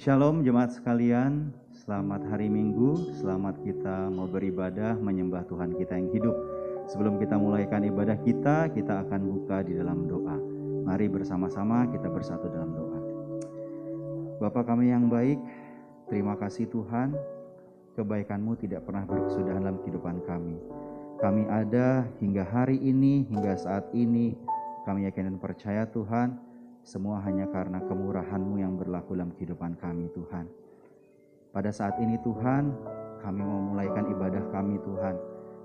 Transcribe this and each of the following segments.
Shalom jemaat sekalian, selamat hari Minggu, selamat kita mau beribadah menyembah Tuhan kita yang hidup. Sebelum kita mulaikan ibadah kita akan buka di dalam doa. Mari bersama-sama kita bersatu dalam doa. Bapa kami yang baik, terima kasih Tuhan, kebaikan-Mu tidak pernah berkesudahan dalam kehidupan kami. Kami ada hingga hari ini, hingga saat ini, kami yakin dan percaya Tuhan, semua hanya karena kemurahan-Mu yang berlaku dalam kehidupan kami Tuhan. Pada saat ini Tuhan, kami mau memulaikan ibadah kami Tuhan.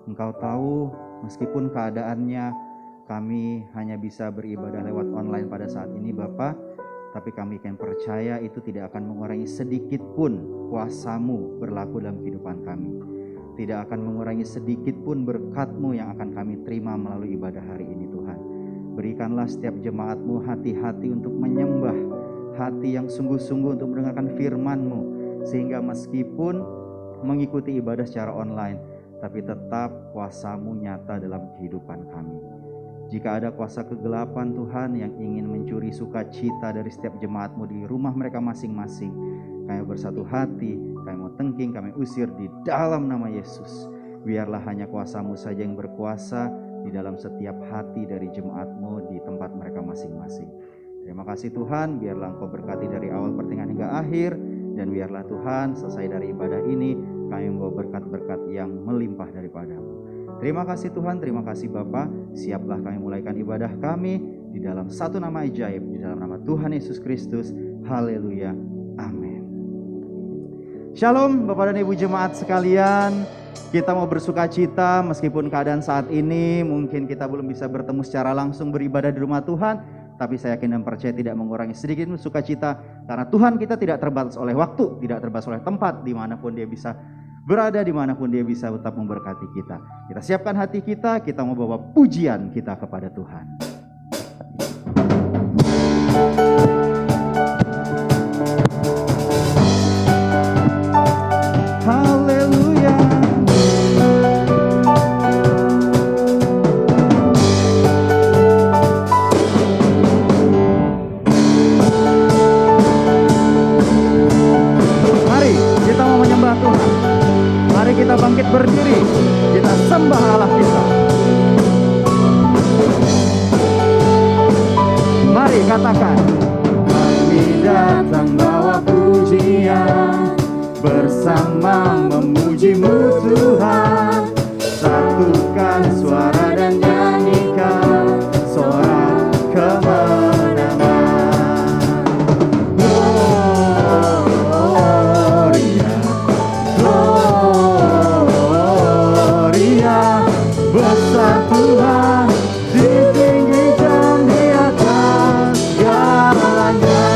Engkau tahu meskipun keadaannya kami hanya bisa beribadah lewat online pada saat ini Bapa, tapi kami akan percaya itu tidak akan mengurangi sedikit pun kuasa-Mu berlaku dalam kehidupan kami. Tidak akan mengurangi sedikit pun berkat-Mu yang akan kami terima melalui ibadah hari ini Tuhan. Berikanlah setiap jemaat-Mu hati-hati untuk menyembah, hati yang sungguh-sungguh untuk mendengarkan firman-Mu, sehingga meskipun mengikuti ibadah secara online, tapi tetap kuasa-Mu nyata dalam kehidupan kami. Jika ada kuasa kegelapan Tuhan yang ingin mencuri sukacita dari setiap jemaat-Mu di rumah mereka masing-masing, kami bersatu hati, kami mau tengking, kami usir di dalam nama Yesus. Biarlah hanya kuasa-Mu saja yang berkuasa di dalam setiap hati dari jemaat-Mu di tempat mereka masing-masing. Terima kasih Tuhan, biarlah Engkau berkati dari awal pertengahan hingga akhir, dan biarlah Tuhan selesai dari ibadah ini kami membawa berkat-berkat yang melimpah daripada-Mu. Terima kasih Tuhan, terima kasih Bapa. Siaplah kami mulaikan ibadah kami di dalam satu nama ajaib, di dalam nama Tuhan Yesus Kristus. Haleluya, amin. Shalom Bapak dan Ibu jemaat sekalian. Kita mau bersuka cita meskipun keadaan saat ini mungkin kita belum bisa bertemu secara langsung beribadah di rumah Tuhan, tapi saya yakin dan percaya tidak mengurangi sedikit sukacita, karena Tuhan kita tidak terbatas oleh waktu, tidak terbatas oleh tempat, dimanapun Dia bisa berada, dimanapun Dia bisa tetap memberkati kita. Kita siapkan hati kita mau bawa pujian kita kepada Tuhan. Kita bangkit berdiri, kita sembah Allah kita. Mari katakan, kami datang bawa pujian, bersama memuji-Mu Tuhan. Satukan suara dan nyanyikan sorak kemenangan. Besar Tuhan ditinggikan di atas segalanya.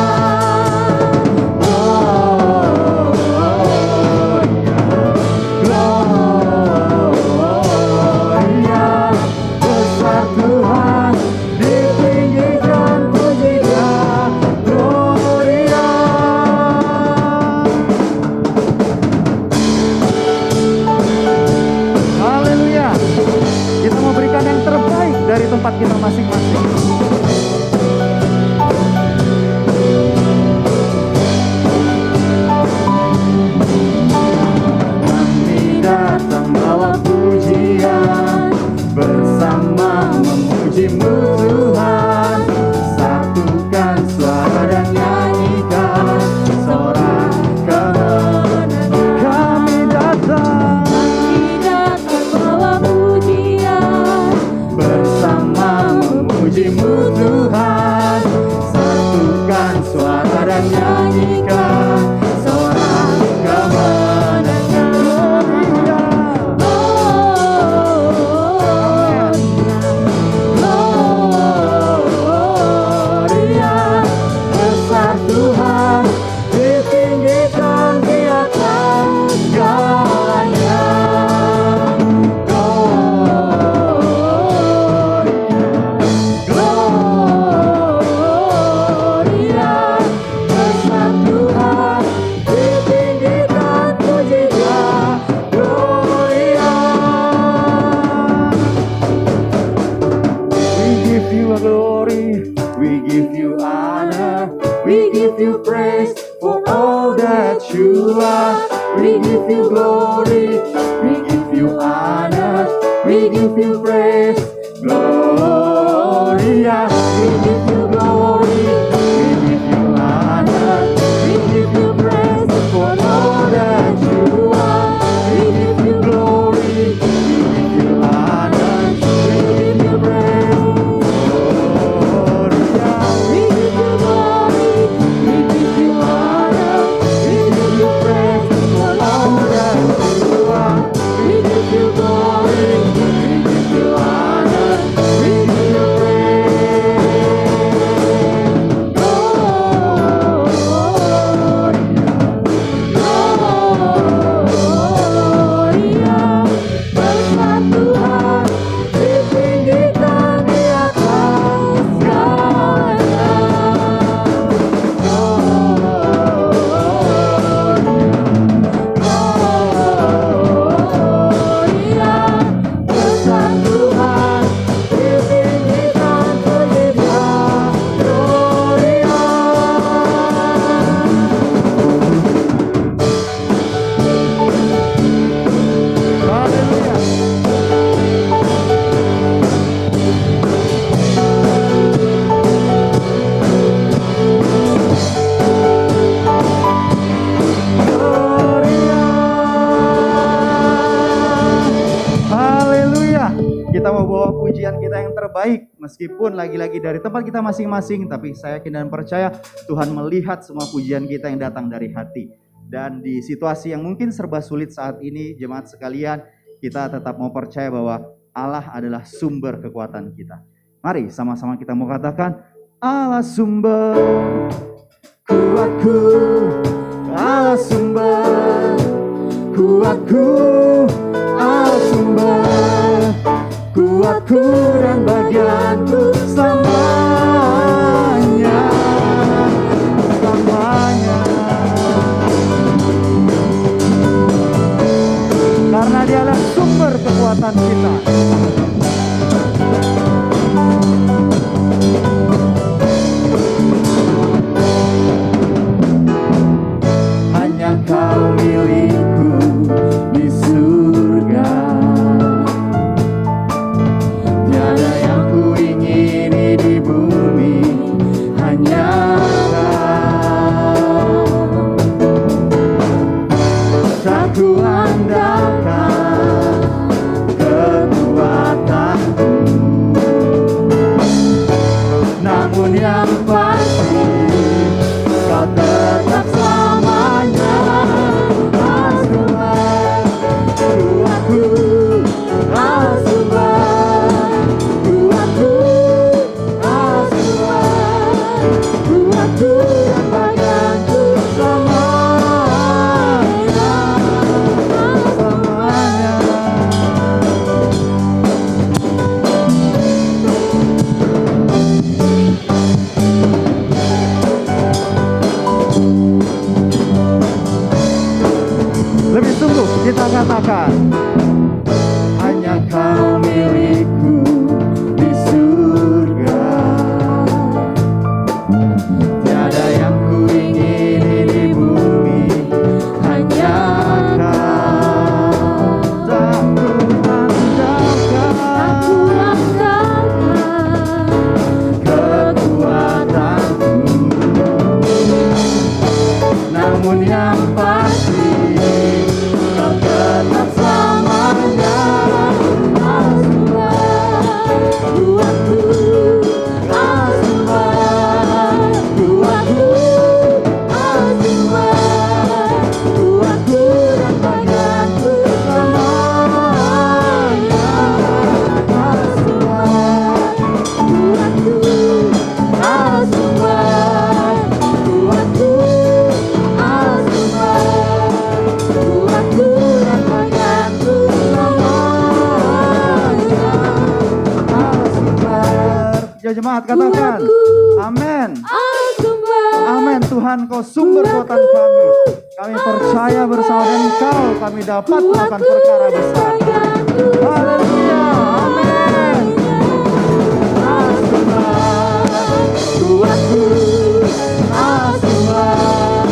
Gloria, besar Tuhan ditinggikan, pujikan Gloria. Haleluya. Kita mau berikan yang terbaik dari tempat kita masing-masing. Kami datang bawa pujian, bersama memuji-Mu Tuhan. Satukan suara dan nyanyikan sorak kemenangan. Kami datang bawa pujian, bersama memuji-Mu Tuhan. Satukan suara dan nyanyikan sorak kemenangan. Gloria, besar Tuhan ditinggikan di atas segalanya. We give you honor, we give you praise for all that you are. We give you glory, we give you honor, we give you praise. Gloria, we give you glory, we give you honor, we give you praise for all that you are. We give you glory, we give you honor, we give you praise. Gloria, we give you glory, we give you honor, we give you praise for all that you are. We give you glory, we give you honor, we give you praise. Gloria, besar Tuhan, ditinggikan di atas segalanya. Gloria, besar Tuhan, ditinggikan tercipta. Gloria. Haleluya. Gloria. Haleluya. Kita mau bawa pujian kita yang terbaik, meskipun lagi-lagi dari tempat kita masing-masing, tapi saya yakin dan percaya Tuhan melihat semua pujian kita yang datang dari hati. Dan di situasi yang mungkin serba sulit saat ini, jemaat sekalian, kita tetap mau percaya bahwa Allah adalah sumber kekuatan kita. Mari sama-sama kita mau katakan, Allah sumber kuatku, Allah sumber kuatku, Allah sumber kuatku dan bagianku selamanya, selamanya. Karena dialah sumber kekuatan kita. Hanya Kau milikku di surga. Tiada yang ku ingini di bumi, hanya Kau. Tak ku andalkan kekuatanku, namun yang pasti Kau tetap selamanya. Allah sumber kuatku, Allah sumber kuatku, Allah sumber kuatku dan bagianku selamanya, selamanya. Lebih sungguh kita katakan, hanya Kau milikku di surga. Tiada yang ku ingini di bumi, hanya Kau. Tak ku andalkan kekuatanku, namun yang pasti Kau tetap selamanya. Allah sumber kuatku, Allah sumber kuatku, Allah sumber kuatku dan bagianku selamanya. Allah sumber kuatku, Allah sumber kuatku, Allah sumber kuatku dan bagianku selamanya. Allah sumber. Ya jemaat katakan, amin. Amin. Tuhan Kau sumber kekuatan kami. Kami percaya bersama dengan Kau kami dapat melakukan perkara besar. Haleluya. Amin. Allah sumber kuatku, Allah sumber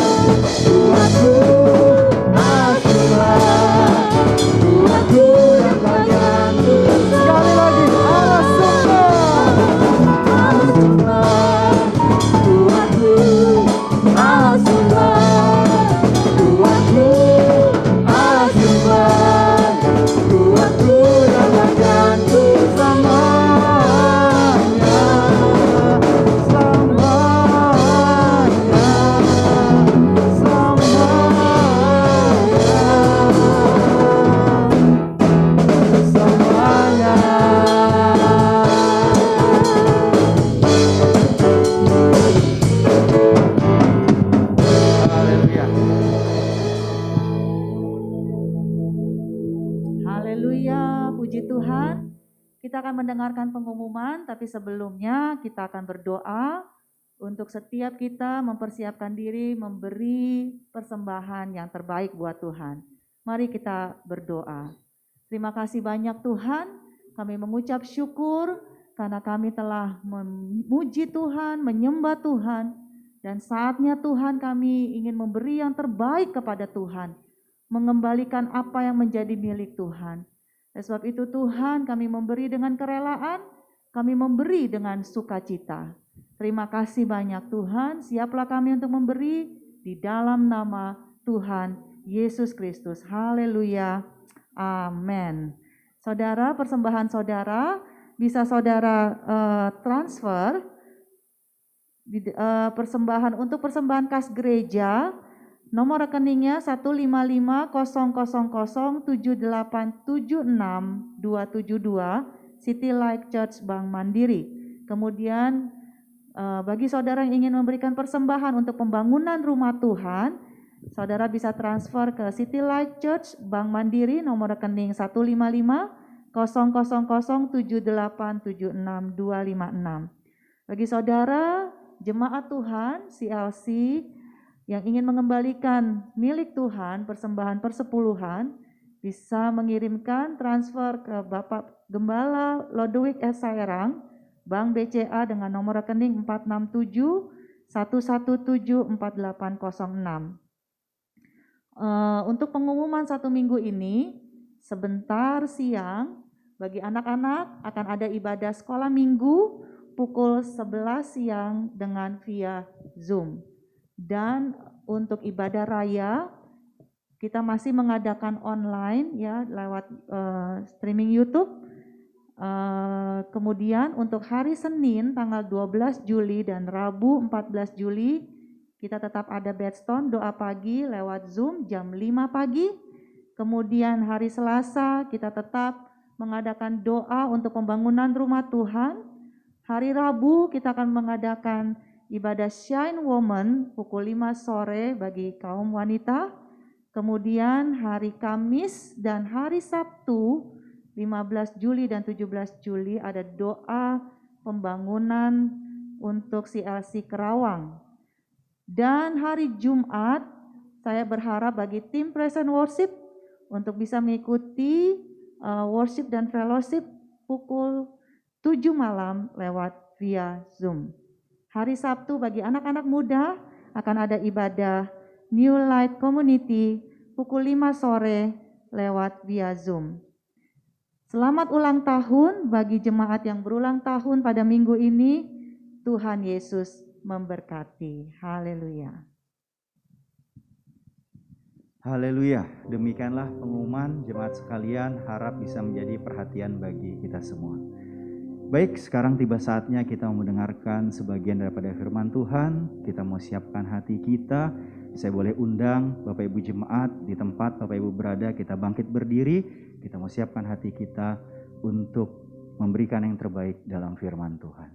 akan mendengarkan pengumuman, tapi sebelumnya kita akan berdoa untuk setiap kita mempersiapkan diri memberi persembahan yang terbaik buat Tuhan. Mari kita berdoa. Terima kasih banyak Tuhan, kami mengucap syukur karena kami telah memuji Tuhan, menyembah Tuhan, dan saatnya Tuhan kami ingin memberi yang terbaik kepada Tuhan, mengembalikan apa yang menjadi milik Tuhan. Oleh sebab itu Tuhan, kami memberi dengan kerelaan, kami memberi dengan sukacita. Terima kasih banyak Tuhan, siaplah kami untuk memberi di dalam nama Tuhan Yesus Kristus. Haleluya, amin. Saudara, persembahan saudara bisa saudara transfer persembahan untuk persembahan kas gereja. Nomor rekeningnya 15508776272 City Light Church Bank Mandiri. Kemudian bagi saudara yang ingin memberikan persembahan untuk pembangunan rumah Tuhan, saudara bisa transfer ke City Light Church Bank Mandiri nomor rekening 1550077876256. Bagi saudara jemaat Tuhan CLC yang ingin mengembalikan milik Tuhan persembahan persepuluhan, bisa mengirimkan transfer ke Bapak Gembala Lodewijk S. Saerang, Bank BCA dengan nomor rekening 467-117-4806. Untuk pengumuman 1 minggu ini, sebentar siang bagi anak-anak akan ada ibadah sekolah minggu pukul 11 siang dengan via Zoom. Dan untuk ibadah raya kita masih mengadakan online ya lewat streaming YouTube. Kemudian untuk hari Senin tanggal 12 Juli dan Rabu 14 Juli kita tetap ada bedstone doa pagi lewat Zoom jam 5 pagi. Kemudian hari Selasa kita tetap mengadakan doa untuk pembangunan rumah Tuhan. Hari Rabu kita akan mengadakan ibadah Shine Woman pukul 5 sore bagi kaum wanita. Kemudian hari Kamis dan hari Sabtu 15 Juli dan 17 Juli ada doa pembangunan untuk CLC Kerawang. Dan hari Jumat saya berharap bagi tim Present Worship untuk bisa mengikuti worship dan fellowship pukul 7 malam lewat via Zoom. Hari Sabtu bagi anak-anak muda akan ada ibadah New Light Community pukul 5 sore lewat via Zoom. Selamat ulang tahun bagi jemaat yang berulang tahun pada minggu ini. Tuhan Yesus memberkati. Haleluya. Haleluya. Demikianlah pengumuman jemaat sekalian, harap bisa menjadi perhatian bagi kita semua. Baik, sekarang tiba saatnya kita mendengarkan sebagian daripada firman Tuhan. Kita mau siapkan hati kita. Saya boleh undang Bapak Ibu jemaat di tempat Bapak Ibu berada, kita bangkit berdiri. Kita mau siapkan hati kita untuk memberikan yang terbaik dalam firman Tuhan.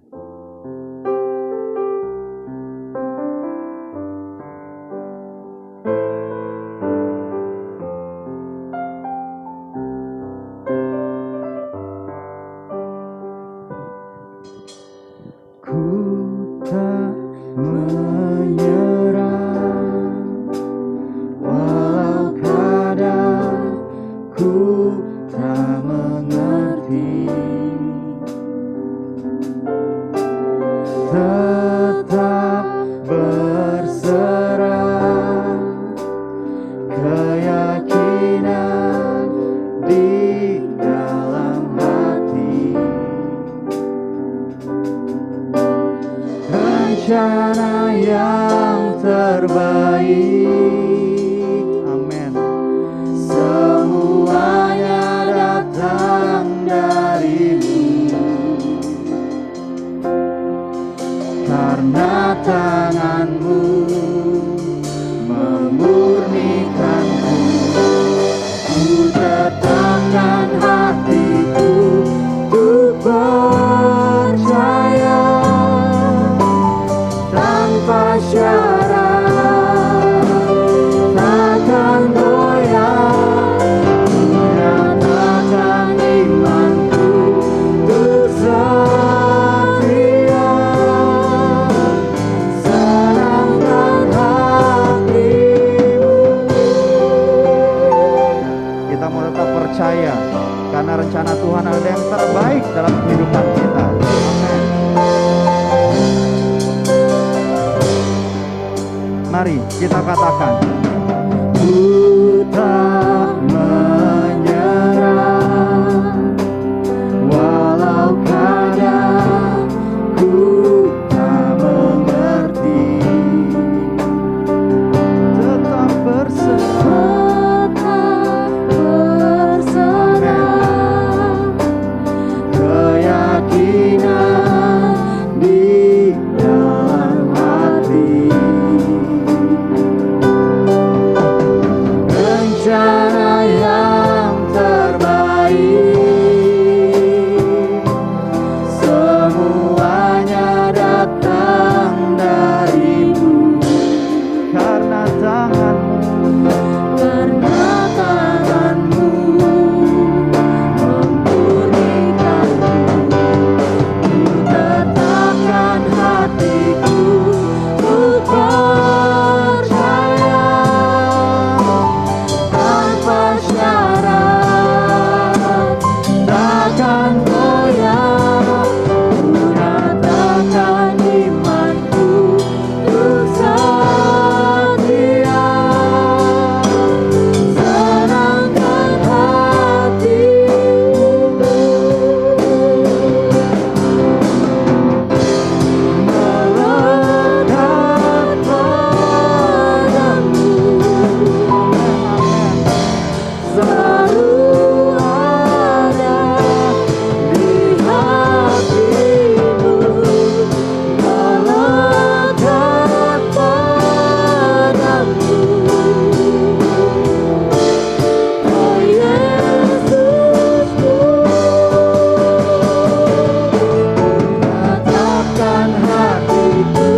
Kita katakan, ku tak menyerah, walau kadang ku tak mengerti, tetap berserah, keyakinan di dalam hati, rencana yang terbaik, semuanya datang darimu, karena tanganmu memurnikanku. Ku tetapkan hatiku, ku percaya tanpa syarat, takkan goyah. Ku nyatakan imanku, ku setia, senangkan hatimu, melekat padamu, selalu ada di hatimu, melekat padamu. Oh Yesusku, tetapkan hatiku,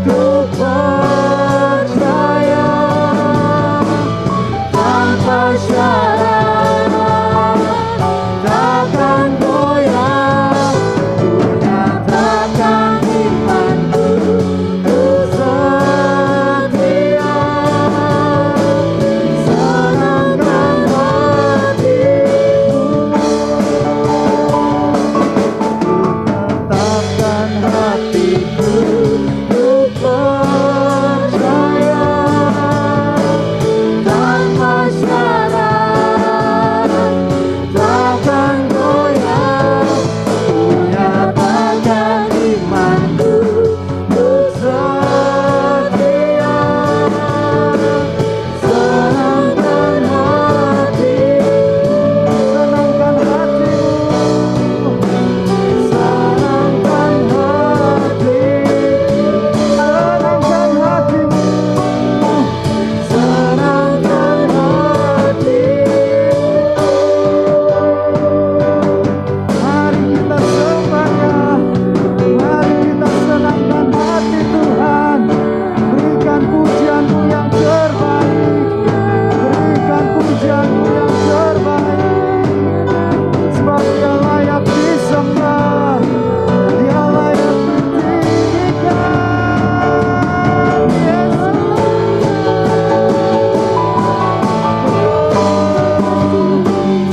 ku percaya tanpa syarat, takkan goyah. Ku nyatakan imanku, ku setia, senangkan hatimu, tetapkan hatiku, ku percaya tanpa syarat, takkan goyah. Ku nyatakan imanku, ku setia, senangkan hatimu, senangkan hatimu, senangkan hatimu, senangkan hatimu, senangkan hatimu. Mari kita sembah Dia, mari kita senangkan hati Tuhan. Berikan pujian-Mu yang terbaik, berikan pujian-Mu yang terbaik, sebab Dia layak disembah, Dia layak ditinggikan. Yesus,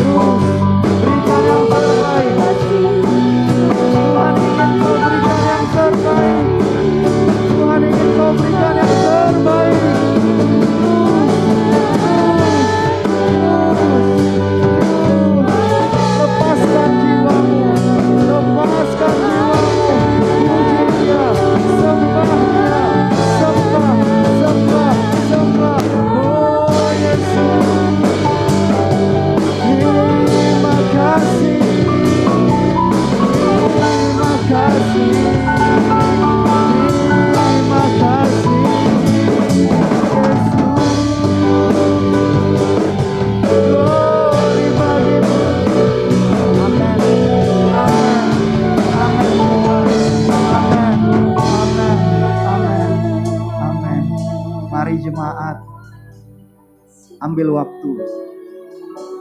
terus berikan yang terbaik. Tuhan ingin Kau berikan yang terbaik, Tuhan ingin Kau berikan yang terbaik. Lepaskan jiwamu, lepaskan jiwamu, puji Dia, sembah Dia, sembah, sembah, sembah. Oh Yesus, terima kasih, terima kasih, terima kasih, Yesus. Glory bagimu. Amin, amin, amin, amin, amin, amin, amin. Mari jemaat, ambil waktu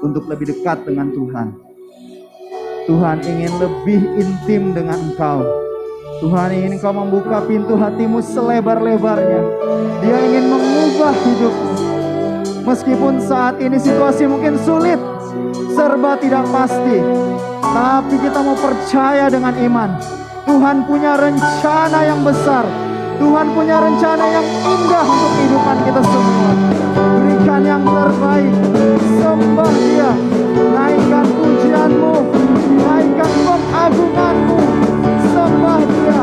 untuk lebih dekat dengan Tuhan. Tuhan ingin lebih intim dengan engkau. Tuhan ingin engkau membuka pintu hatimu selebar-lebarnya. Dia ingin mengubah hidupmu. Meskipun saat ini situasi mungkin sulit, serba tidak pasti, tapi kita mau percaya dengan iman. Tuhan punya rencana yang besar. Tuhan punya rencana yang indah untuk kehidupan kita semua. Berikan yang terbaik. Sembah Dia. Naikkan pujianmu. Naikkan pengagunganmu. Sembah Dia.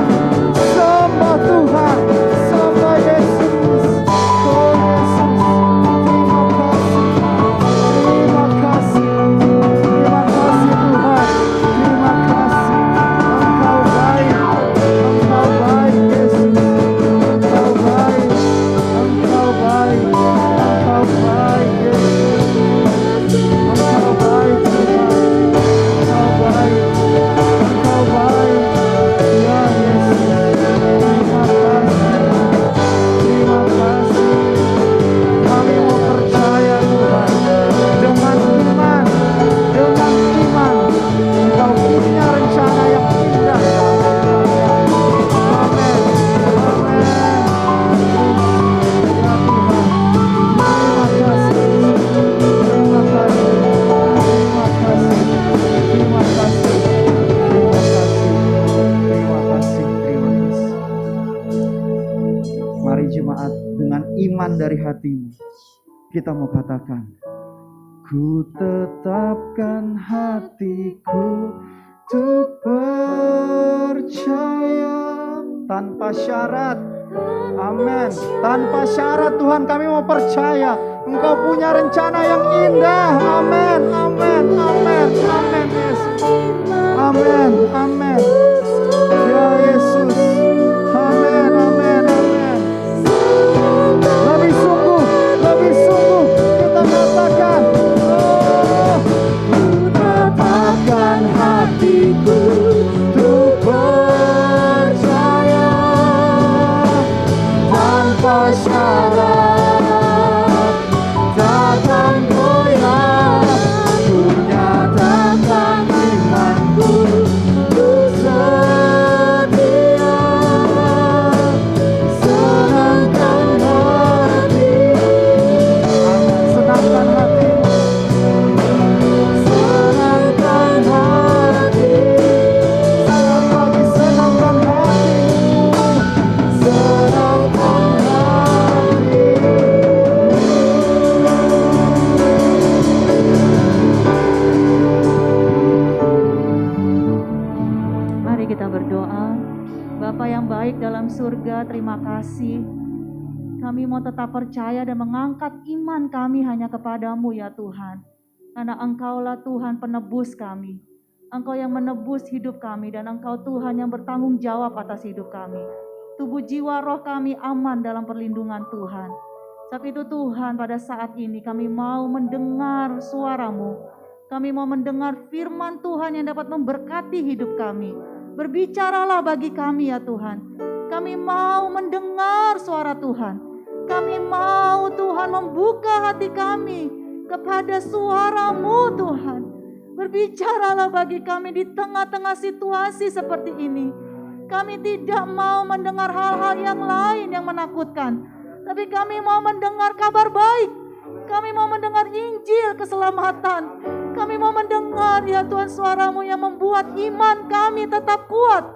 Sembah Tuhan. Sembah Yesus. Oh Yesus. Terima kasih. Terima kasih Tuhan. Terima kasih. Engkau baik. Engkau baik Yesus. Engkau baik. Engkau baik. Engkau baik Yesus. Engkau baik Tuhan. Engkau baik. Engkau baik. Ya Yesus. Terima kasih. Terima kasih. Kami mau percaya Tuhan. Dengan iman. Dengan iman. Engkau punya rencana yang indah. Amin. Amin. Ya Tuhan. Terima kasih. Terima kasih. Terima kasih. Terima kasih. Terima kasih. Terima kasih. Terima kasih. Mari jemaat, dengan iman dari hatimu kita mau katakan, ku tetapkan hatiku untuk percaya tanpa syarat. Amin. Tanpa syarat Tuhan kami mau percaya Engkau punya rencana yang indah. Amin. Amin. Amin. Amin Yesus. Amin. Amin. Ya Yesus. Amin. Amin. Amin. Lebih sungguh kita katakan, oh, ku tetapkan hatiku untuk percaya tanpa syarat, takkan goyah, ku nyatakan imanku untuk setia, senangkan hati. Amin. Senangkan hati. Senangkan hati. Sekali lagi, senangkan hatimu. Senangkan hati. Mari kita berdoa. Bapa yang baik dalam surga, terima kasih. Kami mau tetap percaya dan mengangkat iman kami hanya kepadamu ya Tuhan. Karena Engkaulah Tuhan penebus kami. Engkau yang menebus hidup kami dan Engkau Tuhan yang bertanggung jawab atas hidup kami. Tubuh jiwa roh kami aman dalam perlindungan Tuhan. Sebab itu Tuhan, pada saat ini kami mau mendengar suara-Mu. Kami mau mendengar firman Tuhan yang dapat memberkati hidup kami. Berbicaralah bagi kami ya Tuhan. Kami mau mendengar suara Tuhan. Kami mau Tuhan membuka hati kami kepada suara-Mu Tuhan. Berbicaralah bagi kami di tengah-tengah situasi seperti ini. Kami tidak mau mendengar hal-hal yang lain yang menakutkan. Tapi kami mau mendengar kabar baik. Kami mau mendengar Injil keselamatan. Kami mau mendengar ya Tuhan suara-Mu yang membuat iman kami tetap kuat.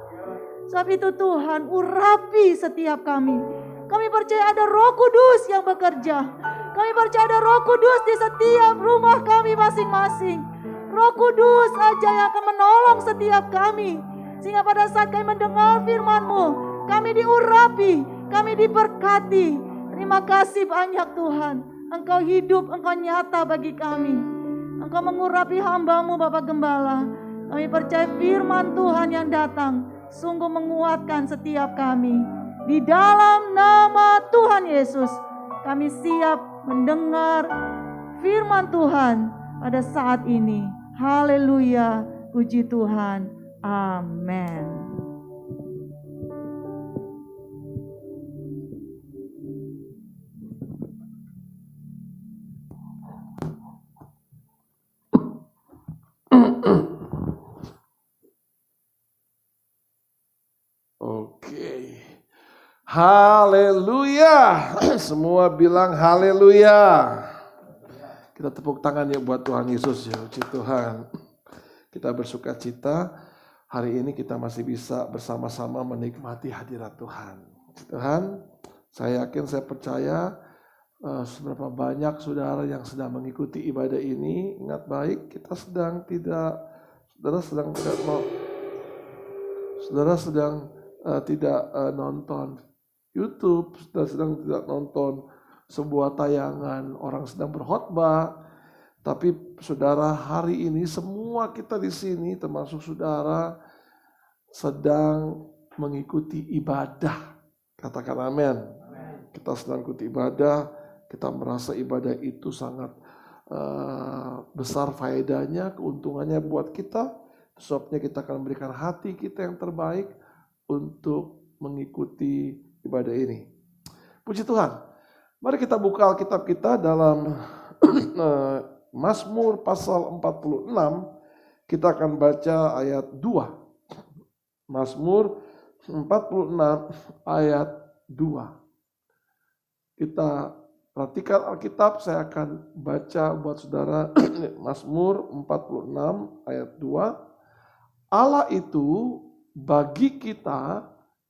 Sebab itu Tuhan, urapi setiap kami. Kami percaya ada Roh Kudus yang bekerja. Kami percaya ada Roh Kudus di setiap rumah kami masing-masing. Roh Kudus aja yang akan menolong setiap kami. Sehingga pada saat kami mendengar firman-Mu, kami diurapi, kami diberkati. Terima kasih banyak Tuhan. Engkau hidup, Engkau nyata bagi kami. Engkau mengurapi hamba-Mu Bapak Gembala. Kami percaya firman Tuhan yang datang sungguh menguatkan setiap kami. Di dalam nama Tuhan Yesus, kami siap mendengar firman Tuhan pada saat ini. Haleluya, puji Tuhan. Amin. Oke. Haleluya. Semua bilang haleluya. Kita tepuk tangan ya buat Tuhan Yesus ya. Puji Tuhan. Kita bersuka cita hari ini kita masih bisa bersama-sama menikmati hadirat Tuhan. Tuhan, saya yakin, saya percaya seberapa banyak saudara yang sedang mengikuti ibadah ini. Ingat baik, kita sedang tidak nonton YouTube, sedang tidak nonton sebuah tayangan orang sedang berkhotbah, tapi saudara, hari ini semua kita di sini termasuk saudara sedang mengikuti ibadah. Katakan amin. Kita sedang mengikuti ibadah, kita merasa ibadah itu sangat besar faedahnya, keuntungannya buat kita. Sebabnya kita akan memberikan hati kita yang terbaik untuk mengikuti ibadah ini. Puji Tuhan. Mari kita buka Alkitab kita dalam Mazmur pasal 46. Kita akan baca ayat 2. Mazmur 46 ayat 2. Kita perhatikan Alkitab, saya akan baca buat saudara. Mazmur 46 ayat 2. Allah itu bagi kita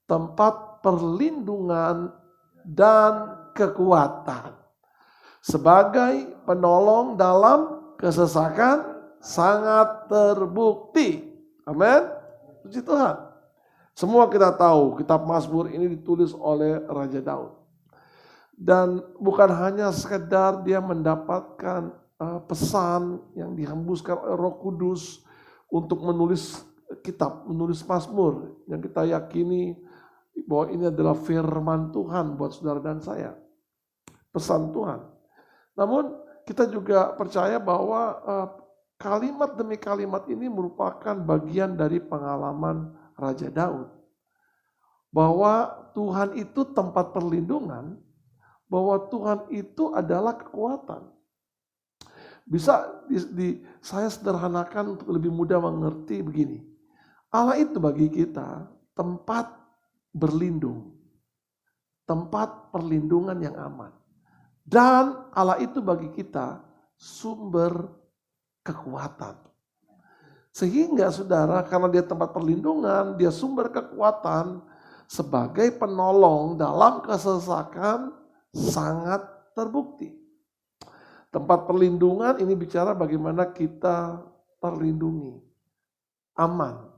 tempat perlindungan dan kekuatan. Sebagai penolong dalam kesesakan sangat terbukti. Amin. Puji Tuhan. Semua kita tahu kitab Mazmur ini ditulis oleh Raja Daud. Dan bukan hanya sekedar dia mendapatkan pesan yang dihembuskan oleh Roh Kudus untuk menulis kitab, menulis Mazmur yang kita yakini bahwa ini adalah firman Tuhan buat saudara dan saya. Pesan Tuhan. Namun kita juga percaya bahwa kalimat demi kalimat ini merupakan bagian dari pengalaman Raja Daud. Bahwa Tuhan itu tempat perlindungan, bahwa Tuhan itu adalah kekuatan. Bisa saya sederhanakan untuk lebih mudah mengerti begini. Allah itu bagi kita tempat berlindung, tempat perlindungan yang aman. Dan Allah itu bagi kita sumber kekuatan. Sehingga saudara, karena dia tempat perlindungan, dia sumber kekuatan, sebagai penolong dalam kesesakan sangat terbukti. Tempat perlindungan ini bicara bagaimana kita terlindungi, aman,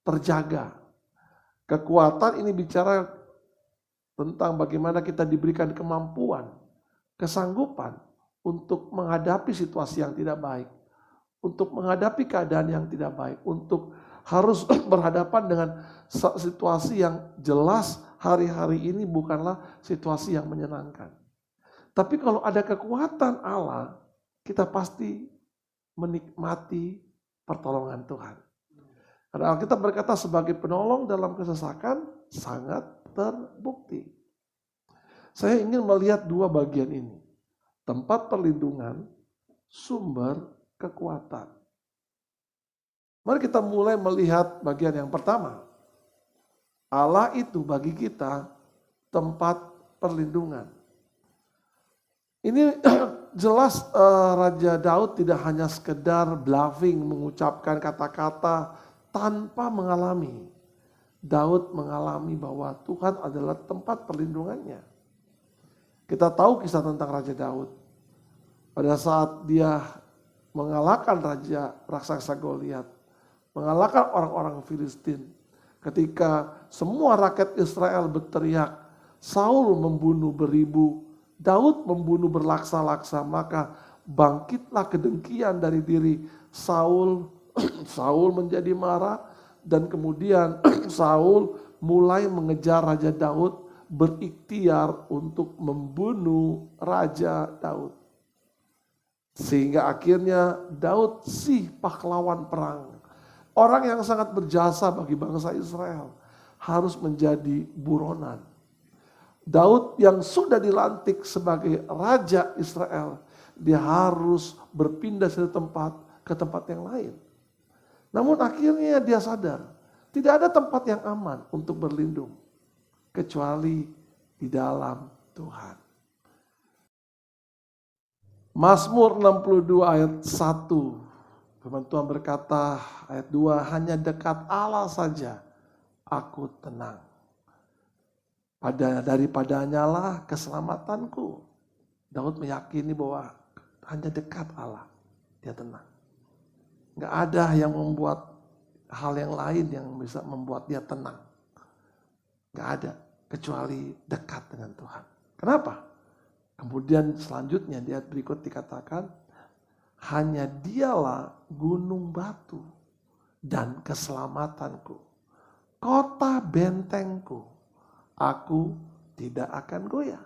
terjaga. Kekuatan ini bicara tentang bagaimana kita diberikan kemampuan, kesanggupan untuk menghadapi situasi yang tidak baik, untuk menghadapi keadaan yang tidak baik, untuk harus berhadapan dengan situasi yang jelas hari-hari ini bukanlah situasi yang menyenangkan. Tapi kalau ada kekuatan Allah, kita pasti menikmati pertolongan Tuhan. Karena Alkitab berkata sebagai penolong dalam kesesakan sangat terbukti. Saya ingin melihat dua bagian ini. Tempat perlindungan, sumber kekuatan. Mari kita mulai melihat bagian yang pertama. Allah itu bagi kita tempat perlindungan. Ini jelas Raja Daud tidak hanya sekedar bluffing mengucapkan kata-kata tanpa mengalami. Daud mengalami bahwa Tuhan adalah tempat perlindungannya. Kita tahu kisah tentang Raja Daud. Pada saat dia mengalahkan raja raksasa Goliat, mengalahkan orang-orang Filistin. Ketika semua rakyat Israel berteriak, Saul membunuh beribu, Daud membunuh berlaksa-laksa, maka bangkitlah kedengkian dari diri Saul. Saul menjadi marah dan kemudian Saul mulai mengejar Raja Daud, berikhtiar untuk membunuh Raja Daud. Sehingga akhirnya Daud si pahlawan perang. Orang yang sangat berjasa bagi bangsa Israel harus menjadi buronan. Daud yang sudah dilantik sebagai Raja Israel, dia harus berpindah dari tempat ke tempat yang lain. Namun akhirnya dia sadar, tidak ada tempat yang aman untuk berlindung, kecuali di dalam Tuhan. Mazmur 62 ayat 1, firman Tuhan berkata, ayat 2, hanya dekat Allah saja aku tenang. Daripadanya lah keselamatanku. Daud meyakini bahwa hanya dekat Allah, dia tenang. Gak ada yang membuat hal yang lain yang bisa membuat dia tenang. Gak ada, kecuali dekat dengan Tuhan. Kenapa? Kemudian selanjutnya dia berikut dikatakan, hanya dialah gunung batu dan keselamatanku, kota bentengku, aku tidak akan goyah.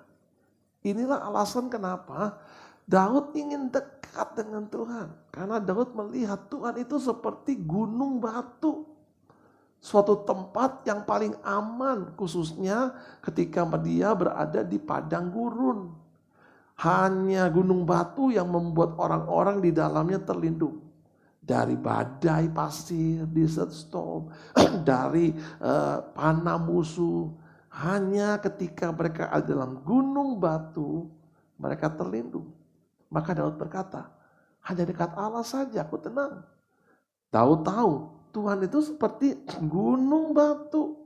Inilah alasan kenapa Daud ingin dekat dengan Tuhan. Karena Daud melihat Tuhan itu seperti gunung batu. Suatu tempat yang paling aman, khususnya ketika dia berada di padang gurun. Hanya gunung batu yang membuat orang-orang di dalamnya terlindung. Dari badai pasir, desert storm, dari panah musuh. Hanya ketika mereka ada dalam gunung batu, mereka terlindung. Maka Daud berkata, hanya dekat Allah saja aku tenang. Daud tahu Tuhan itu seperti gunung batu.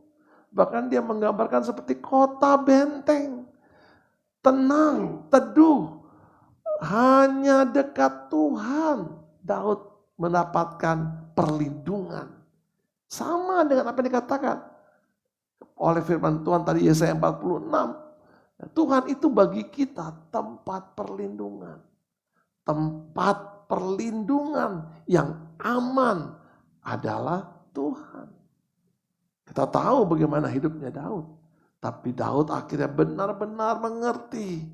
Bahkan dia menggambarkan seperti kota benteng. Tenang, teduh. Hanya dekat Tuhan Daud mendapatkan perlindungan. Sama dengan apa yang dikatakan oleh firman Tuhan tadi Yesaya 46. Tuhan itu bagi kita tempat perlindungan. Tempat perlindungan yang aman adalah Tuhan. Kita tahu bagaimana hidupnya Daud. Tapi Daud akhirnya benar-benar mengerti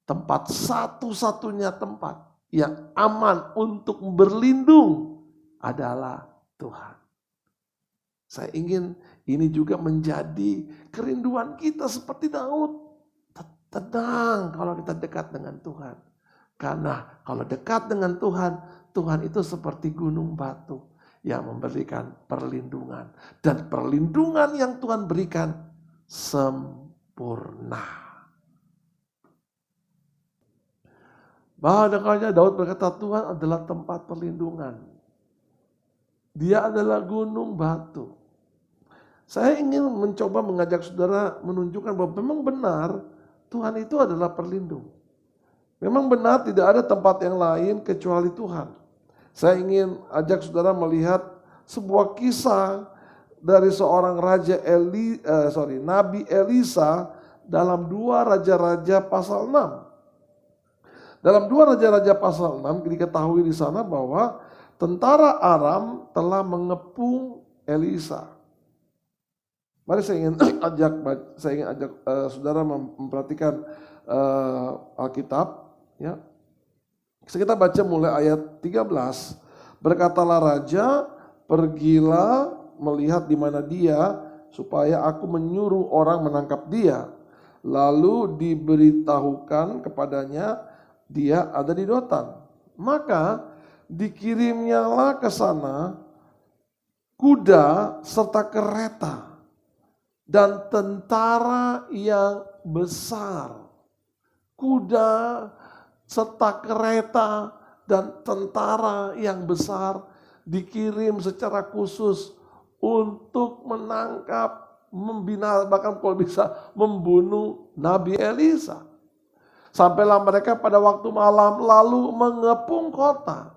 tempat satu-satunya tempat yang aman untuk berlindung adalah Tuhan. Saya ingin ini juga menjadi kerinduan kita seperti Daud. Tenang kalau kita dekat dengan Tuhan. Karena kalau dekat dengan Tuhan, Tuhan itu seperti gunung batu yang memberikan perlindungan. Dan perlindungan yang Tuhan berikan sempurna. Bahkan Daud berkata Tuhan adalah tempat perlindungan. Dia adalah gunung batu. Saya ingin mencoba mengajak saudara menunjukkan bahwa memang benar Tuhan itu adalah perlindung. Memang benar tidak ada tempat yang lain kecuali Tuhan. Saya ingin ajak saudara melihat sebuah kisah dari seorang Nabi Elisa dalam 2 Raja-Raja pasal 6. Dalam 2 Raja-Raja pasal 6 diketahui di sana bahwa tentara Aram telah mengepung Elisa. Mari saya ingin ajak saudara memperhatikan Alkitab. Ya. Kita baca mulai ayat 13. Berkatalah raja, pergilah melihat di mana dia, supaya aku menyuruh orang menangkap dia. Lalu diberitahukan kepadanya, dia ada di Dotan. Maka dikirimnyalah ke sana kuda serta kereta dan tentara yang besar. Kuda serta kereta dan tentara yang besar dikirim secara khusus untuk menangkap, membina, bahkan kalau bisa membunuh Nabi Elisa. Sampailah mereka pada waktu malam lalu mengepung kota.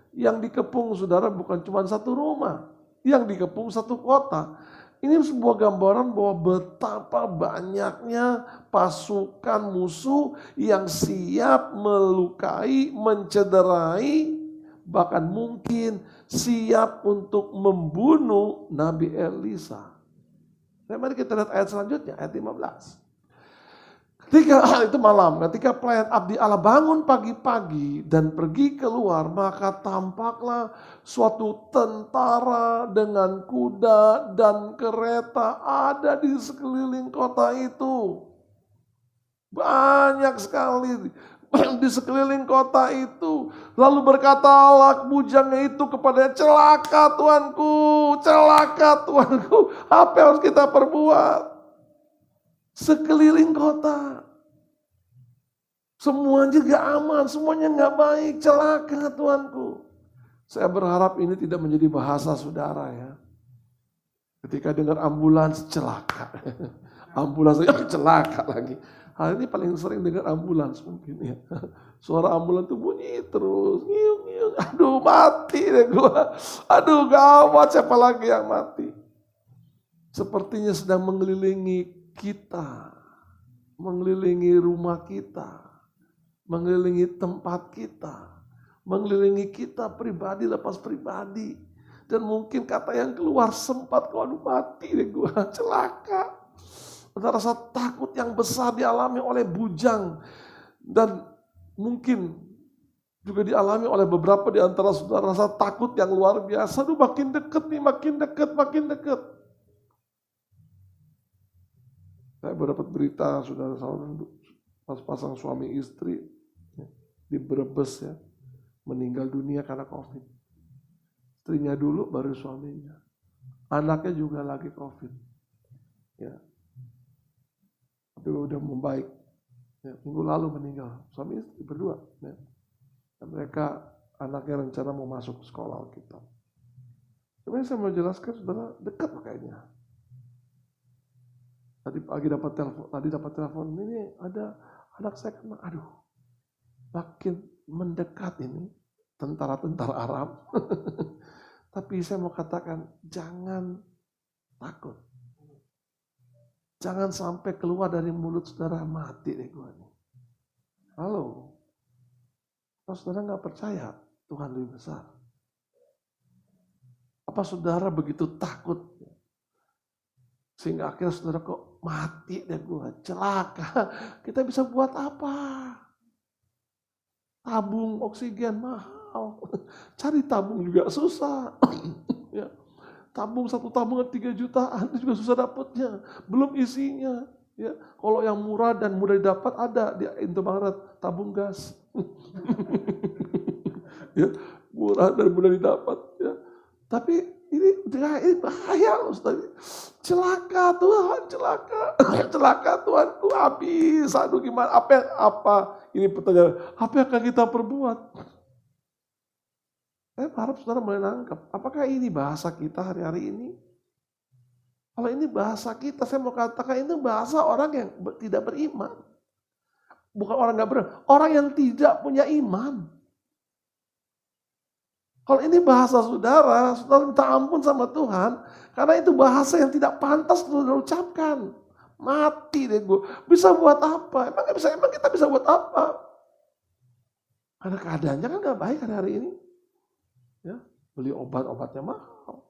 Yang dikepung saudara bukan cuma satu rumah, yang dikepung satu kota. Ini sebuah gambaran bahwa betapa banyaknya pasukan musuh yang siap melukai, mencederai, bahkan mungkin siap untuk membunuh Nabi Elisa. Mari kita lihat ayat selanjutnya, ayat 15. Ketika itu malam, ketika pelayan abdi Allah bangun pagi-pagi dan pergi keluar, maka tampaklah suatu tentara dengan kuda dan kereta ada di sekeliling kota itu. Banyak sekali di sekeliling kota itu. Lalu berkatalah bujangnya itu kepadanya, celaka Tuanku, celaka Tuanku. Apa yang harus kita perbuat? Sekeliling kota. Semuanya gak aman, semuanya gak baik, celaka Tuanku. Saya berharap ini tidak menjadi bahasa saudara ya. Ketika dengar ambulans, celaka. Ambulans saja celaka lagi. Hari ini paling sering dengar ambulans mungkin ya. Suara ambulans itu bunyi terus. Ngiung, ngiung. Aduh mati deh gua. Aduh gawat, siapa lagi yang mati. Sepertinya sedang mengelilingi kita. Mengelilingi rumah kita. Mengelilingi tempat kita. Mengelilingi kita pribadi lepas pribadi. Dan mungkin kata yang keluar sempat, waduh mati deh gue, celaka. Ada rasa takut yang besar dialami oleh bujang. Dan mungkin juga dialami oleh beberapa di antara saudara, rasa takut yang luar biasa. Aduh makin deket nih, makin deket, makin deket. Saya berdapat berita saudara-saudara pas-pasang suami istri di Brebes ya, meninggal dunia karena COVID. Istrinya dulu baru suaminya. Anaknya juga lagi COVID. Ya. Tapi udah membaik. Ya, minggu lalu meninggal. Suami istri berdua. Ya. Dan mereka anaknya rencana mau masuk sekolah Alkitab. Sebenarnya saya mau jelaskan saudara, dekat makanya. Tadi dapat telepon, ini ada anak saya kena, aduh. Makin mendekat ini tentara-tentara Arab. Tapi saya mau katakan, jangan takut. Jangan sampai keluar dari mulut saudara, mati deh gue nih. Halo. Kalau saudara nggak percaya, Tuhan lebih besar. Apa saudara begitu takut? Sehingga akhirnya saudara kok mati deh gue, celaka. Kita bisa buat apa? Tabung oksigen mahal. Cari tabung juga susah. Ya. Tabung satu tabungan 3 jutaan itu juga susah dapatnya. Belum isinya. Ya. Kalau yang murah dan mudah didapat ada di Indomaret, tabung gas. Ya. Murah dan mudah didapat. Ya. Tapi ini bahaya loh. Celaka Tuhan, celaka. Celaka Tuhanku habis. Aduh gimana? Apa? Ini pertanyaan. Apa yang akan kita perbuat? Saya harap saudara mulai nangkep. Apakah ini bahasa kita hari-hari ini? Kalau ini bahasa kita, saya mau katakan ini bahasa orang yang tidak beriman. Bukan orang nggak beriman, orang yang tidak punya iman. Kalau ini bahasa saudara, saudara minta ampun sama Tuhan, karena itu bahasa yang tidak pantas saudara ucapkan. Mati deh gue. Bisa buat apa? Emang kita bisa buat apa? Karena keadaannya kan gak baik hari ini. Ya, beli obatnya mahal.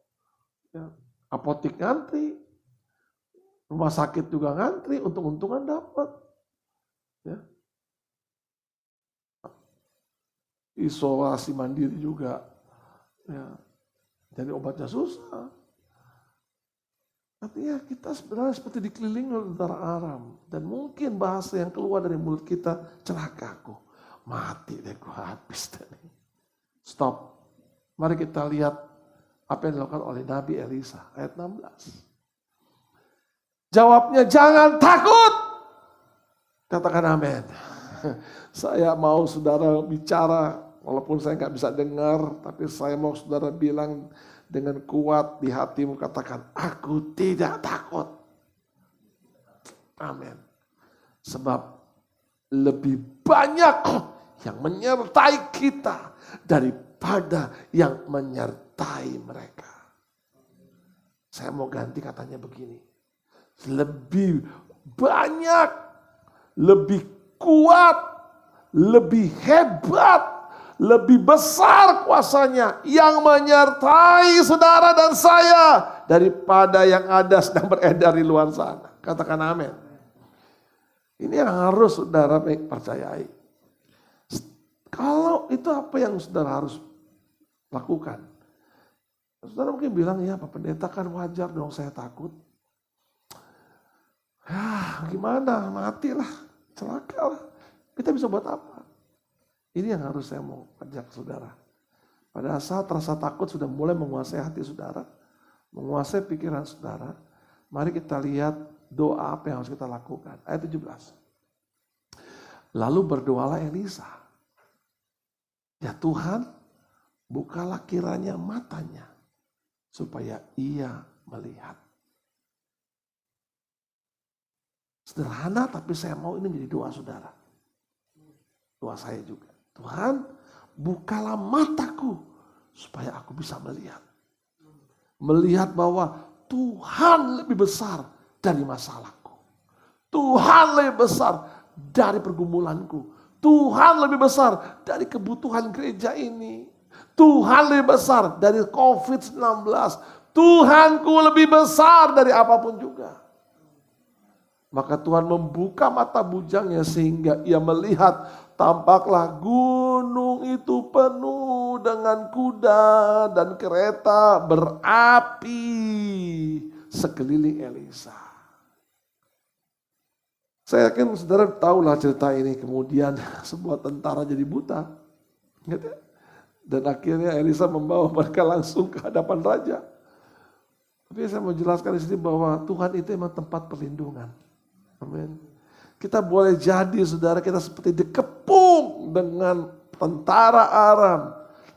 Ya, apotik ngantri. Rumah sakit juga ngantri, untung-untungan dapat. Ya. Isolasi mandiri juga. Ya. Jadi obatnya susah. Artinya kita sebenarnya seperti dikelilingi oleh tentara Aram. Dan mungkin bahasa yang keluar dari mulut kita, celakaku. Mati deh gue, habis deh. Stop. Mari kita lihat apa yang dilakukan oleh Nabi Elisa. Ayat 16. Jawabnya, jangan takut. Katakan amin. Saya mau saudara bicara, walaupun saya nggak bisa dengar, tapi saya mau saudara bilang dengan kuat di hatimu, katakan, aku tidak takut. Amin. Sebab lebih banyak yang menyertai kita daripada yang menyertai mereka. Saya mau ganti katanya begini. Lebih banyak, lebih kuat, lebih hebat, lebih besar kuasanya yang menyertai saudara dan saya daripada yang ada sedang beredar di luar sana. Katakan amin. Ini yang harus saudara percayai. Kalau itu apa yang saudara harus lakukan? Saudara mungkin bilang, ya Pak Pendeta kan wajar dong saya takut. Gimana, matilah, celaka lah. Kita bisa buat apa? Ini yang harus saya mau ajak saudara. Pada saat rasa takut sudah mulai menguasai hati saudara, menguasai pikiran saudara, mari kita lihat doa apa yang harus kita lakukan. Ayat 17. Lalu berdoalah Elisa. Ya Tuhan, bukalah kiranya matanya, supaya ia melihat. Sederhana, tapi saya mau ini menjadi doa saudara. Doa saya juga. Tuhan, bukalah mataku supaya aku bisa melihat. Melihat bahwa Tuhan lebih besar dari masalahku. Tuhan lebih besar dari pergumulanku. Tuhan lebih besar dari kebutuhan gereja ini. Tuhan lebih besar dari COVID-19. Tuhanku lebih besar dari apapun juga. Maka Tuhan membuka mata bujangnya sehingga ia melihat tampaklah gunung itu penuh dengan kuda dan kereta berapi sekeliling Elisa. Saya yakin saudara tahulah cerita ini. Kemudian sebuah tentara jadi buta. Dan akhirnya Elisa membawa mereka langsung ke hadapan raja. Tapi saya mau jelaskan di sini bahwa Tuhan itu memang tempat perlindungan. Amin. Kita boleh jadi saudara kita seperti dikepung dengan tentara Aram.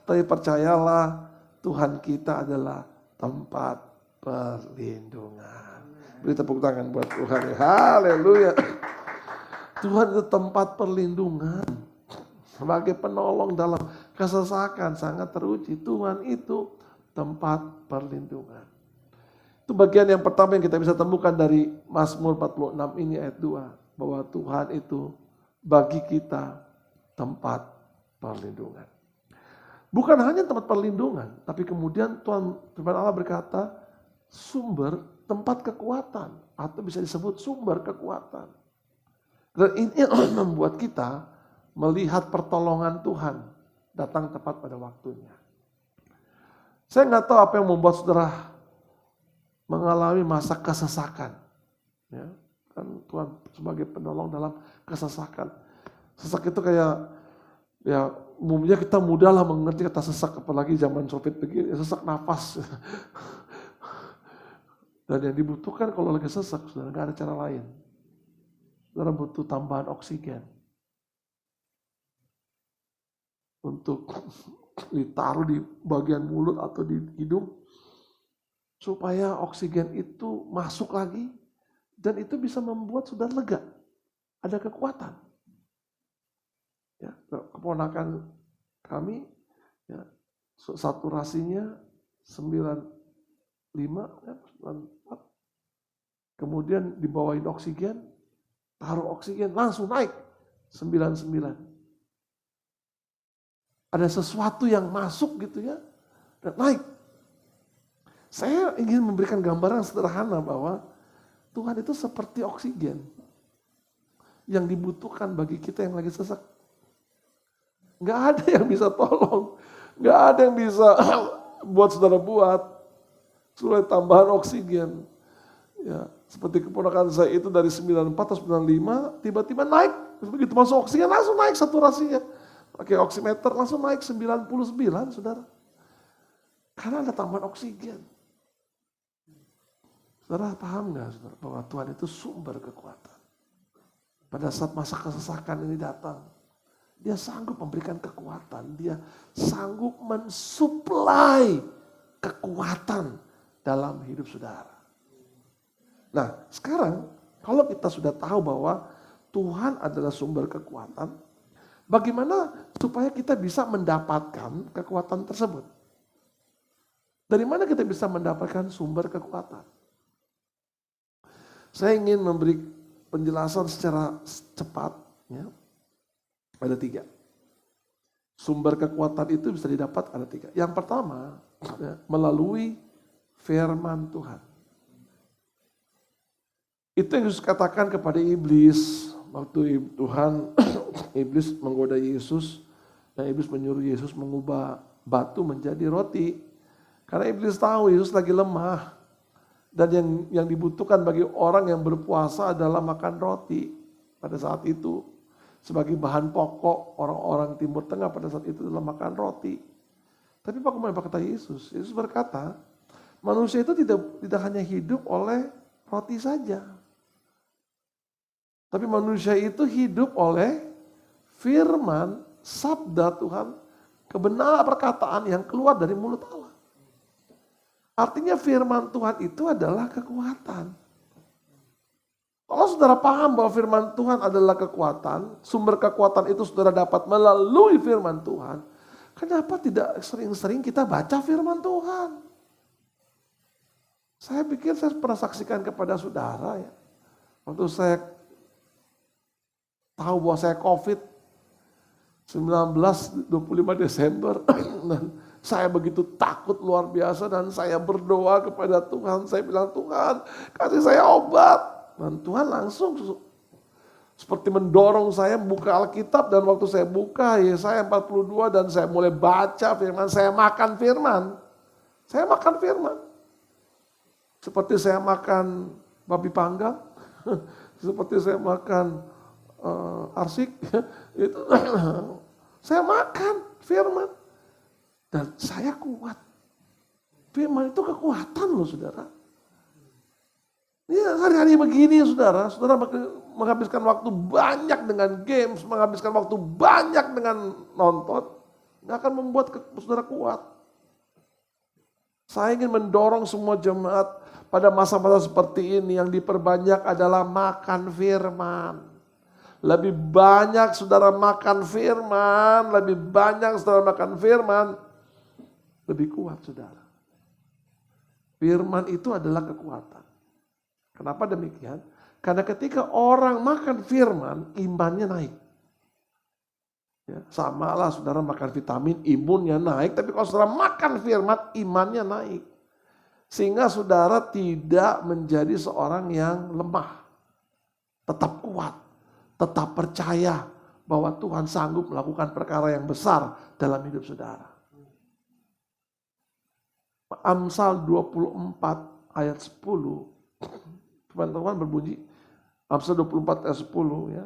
Tapi percayalah Tuhan kita adalah tempat perlindungan. Beri tepuk tangan buat Tuhan. Haleluya. Tuhan itu tempat perlindungan. Sebagai penolong dalam kesesakan sangat teruji. Tuhan itu tempat perlindungan. Itu bagian yang pertama yang kita bisa temukan dari Mazmur 46 ini ayat 2. Bahwa Tuhan itu bagi kita tempat perlindungan. Bukan hanya tempat perlindungan, tapi kemudian Tuhan firman Allah berkata sumber tempat kekuatan. Atau bisa disebut sumber kekuatan. Dan ini membuat kita melihat pertolongan Tuhan datang tepat pada waktunya. Saya nggak tahu apa yang membuat saudara mengalami masa kesesakan. Ya, kan Tuhan sebagai penolong dalam kesesakan. Sesak itu kayak, ya umumnya kita mudahlah mengerti kata sesak, apalagi zaman Soviet begini, sesak nafas. Dan yang dibutuhkan kalau lagi sesak, saudara nggak ada cara lain. Saudara butuh tambahan oksigen. Untuk ditaruh di bagian mulut atau di hidung. Supaya oksigen itu masuk lagi. Dan itu bisa membuat saudara lega. Ada kekuatan. Ya, keponakan kami, ya, saturasinya 95, ya, 94. Kemudian dibawain oksigen, taruh oksigen, langsung naik 99. Ada sesuatu yang masuk gitu ya, dan naik. Saya ingin memberikan gambaran sederhana bahwa Tuhan itu seperti oksigen yang dibutuhkan bagi kita yang lagi sesak. Nggak ada yang bisa tolong, nggak ada yang bisa buat saudara buat supaya tambahan oksigen. Ya, seperti keponakan saya itu dari 94 atau 95 tiba-tiba naik, begitu masuk oksigen langsung naik saturasinya. Pakai oximeter langsung naik 99, saudara. Karena ada tambahan oksigen. Saudara paham nggak, saudara, bahwa Tuhan itu sumber kekuatan. Pada saat masa kesesakan ini datang, Dia sanggup memberikan kekuatan. Dia sanggup mensuplai kekuatan dalam hidup saudara. Nah, sekarang kalau kita sudah tahu bahwa Tuhan adalah sumber kekuatan, bagaimana supaya kita bisa mendapatkan kekuatan tersebut? Dari mana kita bisa mendapatkan sumber kekuatan? Saya ingin memberi penjelasan secara cepat. Ya. Ada 3. Sumber kekuatan itu bisa didapat ada 3. Yang pertama, ya, melalui firman Tuhan. Itu yang Yesus katakan kepada iblis. Waktu Tuhan, iblis menggoda Yesus. Dan iblis menyuruh Yesus mengubah batu menjadi roti. Karena iblis tahu Yesus lagi lemah. Dan yang dibutuhkan bagi orang yang berpuasa adalah makan roti pada saat itu. Sebagai bahan pokok orang-orang Timur Tengah pada saat itu adalah makan roti. Tapi bagaimana kata Yesus? Yesus berkata, manusia itu tidak hanya hidup oleh roti saja. Tapi manusia itu hidup oleh firman, sabda Tuhan, kebenaran perkataan yang keluar dari mulut Allah. Artinya firman Tuhan itu adalah kekuatan. Kalau Kalau saudara paham bahwa firman Tuhan adalah kekuatan, sumber kekuatan itu saudara dapat melalui firman Tuhan, kenapa tidak sering-sering kita baca firman Tuhan? Saya pikir saya pernah saksikan kepada saudara ya. Waktu saya tahu bahwa saya COVID 25 Desember dan saya begitu takut luar biasa dan saya berdoa kepada Tuhan. Saya bilang, Tuhan kasih saya obat. Dan Tuhan langsung seperti mendorong saya membuka Alkitab, dan waktu saya buka Yesaya 42 dan saya mulai baca firman, saya makan firman. Saya makan firman. Seperti saya makan babi panggang, seperti saya makan arsik, itu saya makan firman dan saya kuat. Firman itu kekuatan loh saudara. Ya hari-hari begini saudara menghabiskan waktu banyak dengan games, menghabiskan waktu banyak dengan nonton, nggak akan membuat saudara kuat. Saya ingin mendorong semua jemaat pada masa-masa seperti ini yang diperbanyak adalah makan firman. Lebih banyak saudara makan firman, lebih banyak saudara makan firman, lebih kuat saudara. Firman itu adalah kekuatan. Kenapa demikian? Karena ketika orang makan firman, imannya naik. Ya, sama lah saudara makan vitamin, imunnya naik. Tapi kalau saudara makan firman, imannya naik. Sehingga saudara tidak menjadi seorang yang lemah. Tetap kuat, tetap percaya bahwa Tuhan sanggup melakukan perkara yang besar dalam hidup saudara. Amsal 24 ayat 10. Teman-teman berbunyi, Amsal 24 ayat 10 ya.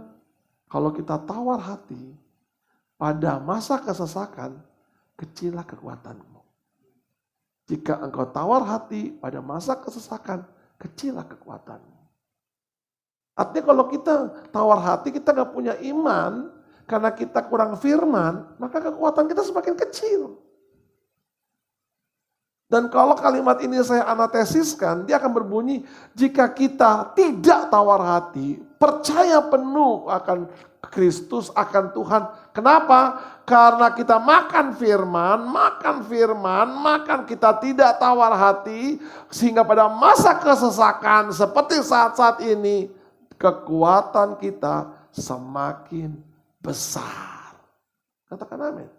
Kalau kita tawar hati, pada masa kesesakan, kecillah kekuatanmu. Jika engkau tawar hati pada masa kesesakan, kecillah kekuatanmu. Artinya kalau kita tawar hati, kita gak punya iman, karena kita kurang firman, maka kekuatan kita semakin kecil. Dan kalau kalimat ini saya anatesiskan, dia akan berbunyi, jika kita tidak tawar hati, percaya penuh akan Kristus, akan Tuhan. Kenapa? Karena kita makan firman, kita tidak tawar hati, sehingga pada masa kesesakan seperti saat-saat ini, kekuatan kita semakin besar. Katakan amin.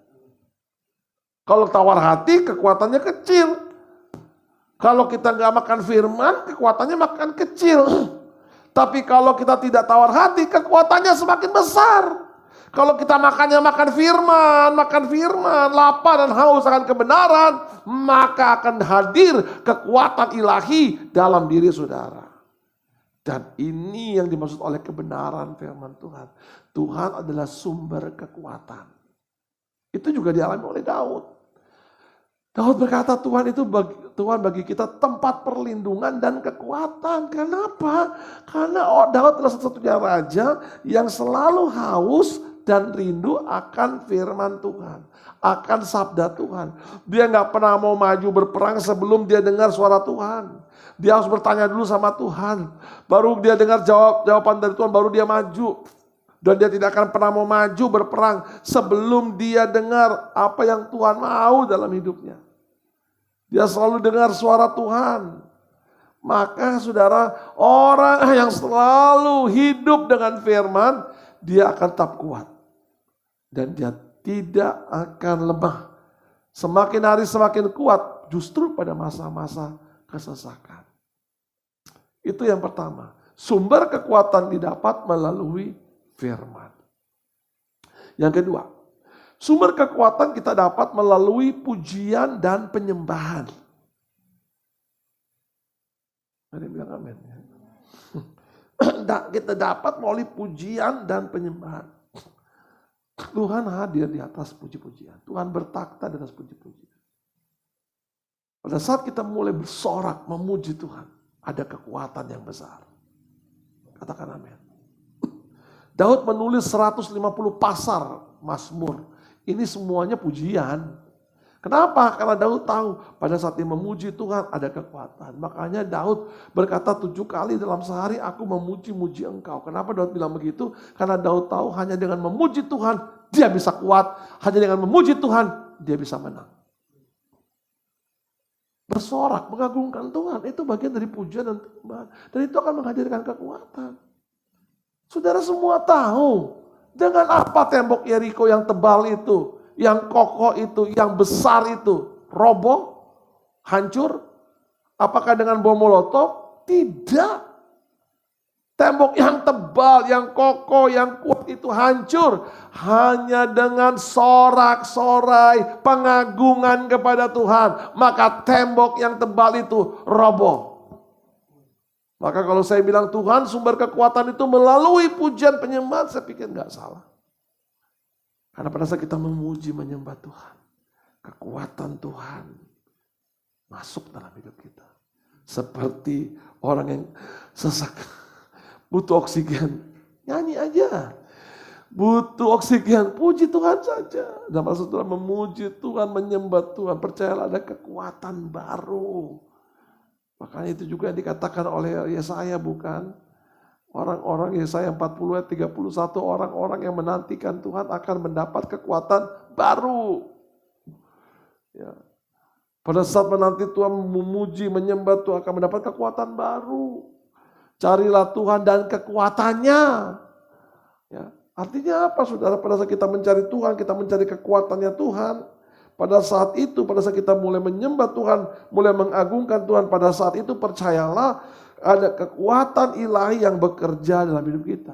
Kalau tawar hati, kekuatannya kecil. Kalau kita nggak makan firman, kekuatannya makan kecil. Tapi kalau kita tidak tawar hati, kekuatannya semakin besar. Kalau kita makan firman, lapar dan haus akan kebenaran, maka akan hadir kekuatan ilahi dalam diri saudara. Dan ini yang dimaksud oleh kebenaran firman Tuhan. Tuhan adalah sumber kekuatan. Itu juga dialami oleh Daud. Daud berkata Tuhan bagi kita tempat perlindungan dan kekuatan. Kenapa? Karena Daud adalah satu-satunya raja yang selalu haus dan rindu akan firman Tuhan. Akan sabda Tuhan. Dia gak pernah mau maju berperang sebelum dia dengar suara Tuhan. Dia harus bertanya dulu sama Tuhan. Baru dia dengar jawaban dari Tuhan, baru dia maju. Dan dia tidak akan pernah mau maju berperang sebelum dia dengar apa yang Tuhan mau dalam hidupnya. Dia selalu dengar suara Tuhan. Maka saudara, orang yang selalu hidup dengan firman, dia akan tetap kuat. Dan dia tidak akan lemah. Semakin hari semakin kuat, justru pada masa-masa kesesakan. Itu yang pertama. Sumber kekuatan didapat melalui firman. Yang kedua, sumber kekuatan kita dapat melalui pujian dan penyembahan. Ada yang bilang amin. Kita dapat melalui pujian dan penyembahan. Tuhan hadir di atas puji-pujian. Tuhan bertakhta di atas puji-pujian. Pada saat kita mulai bersorak memuji Tuhan, ada kekuatan yang besar. Katakan amin. Daud menulis 150 pasar Mazmur. Ini semuanya pujian. Kenapa? Karena Daud tahu pada saat dia memuji Tuhan ada kekuatan. Makanya Daud berkata 7 kali dalam sehari aku memuji-muji engkau. Kenapa Daud bilang begitu? Karena Daud tahu hanya dengan memuji Tuhan dia bisa kuat. Hanya dengan memuji Tuhan dia bisa menang. Bersorak, mengagungkan Tuhan. Itu bagian dari pujian dan penyembahan. Dan itu akan menghadirkan kekuatan. Saudara semua tahu. Dengan apa tembok Yeriko yang tebal itu, yang kokoh itu, yang besar itu, roboh, hancur? Apakah dengan bom molotov? Tidak. Tembok yang tebal, yang kokoh, yang kuat itu hancur. Hanya dengan sorak-sorai pengagungan kepada Tuhan. Maka tembok yang tebal itu roboh. Maka kalau saya bilang Tuhan sumber kekuatan itu melalui pujian penyembahan, saya pikir nggak salah. Karena pada saat kita memuji menyembah Tuhan, kekuatan Tuhan masuk dalam hidup kita. Seperti orang yang sesak, butuh oksigen, nyanyi aja. Butuh oksigen, puji Tuhan saja. Dan pada saat memuji Tuhan, menyembah Tuhan, percayalah ada kekuatan baru. Makanya itu juga yang dikatakan oleh Yesaya, bukan? Orang-orang Yesaya 40 ayat 31, orang-orang yang menantikan Tuhan akan mendapat kekuatan baru. Ya. Pada saat menanti Tuhan, memuji, menyembah Tuhan akan mendapat kekuatan baru. Carilah Tuhan dan kekuatannya. Ya. Artinya apa saudara? Pada saat kita mencari Tuhan, kita mencari kekuatannya Tuhan. Pada saat itu, pada saat kita mulai menyembah Tuhan, mulai mengagungkan Tuhan, pada saat itu percayalah ada kekuatan ilahi yang bekerja dalam hidup kita.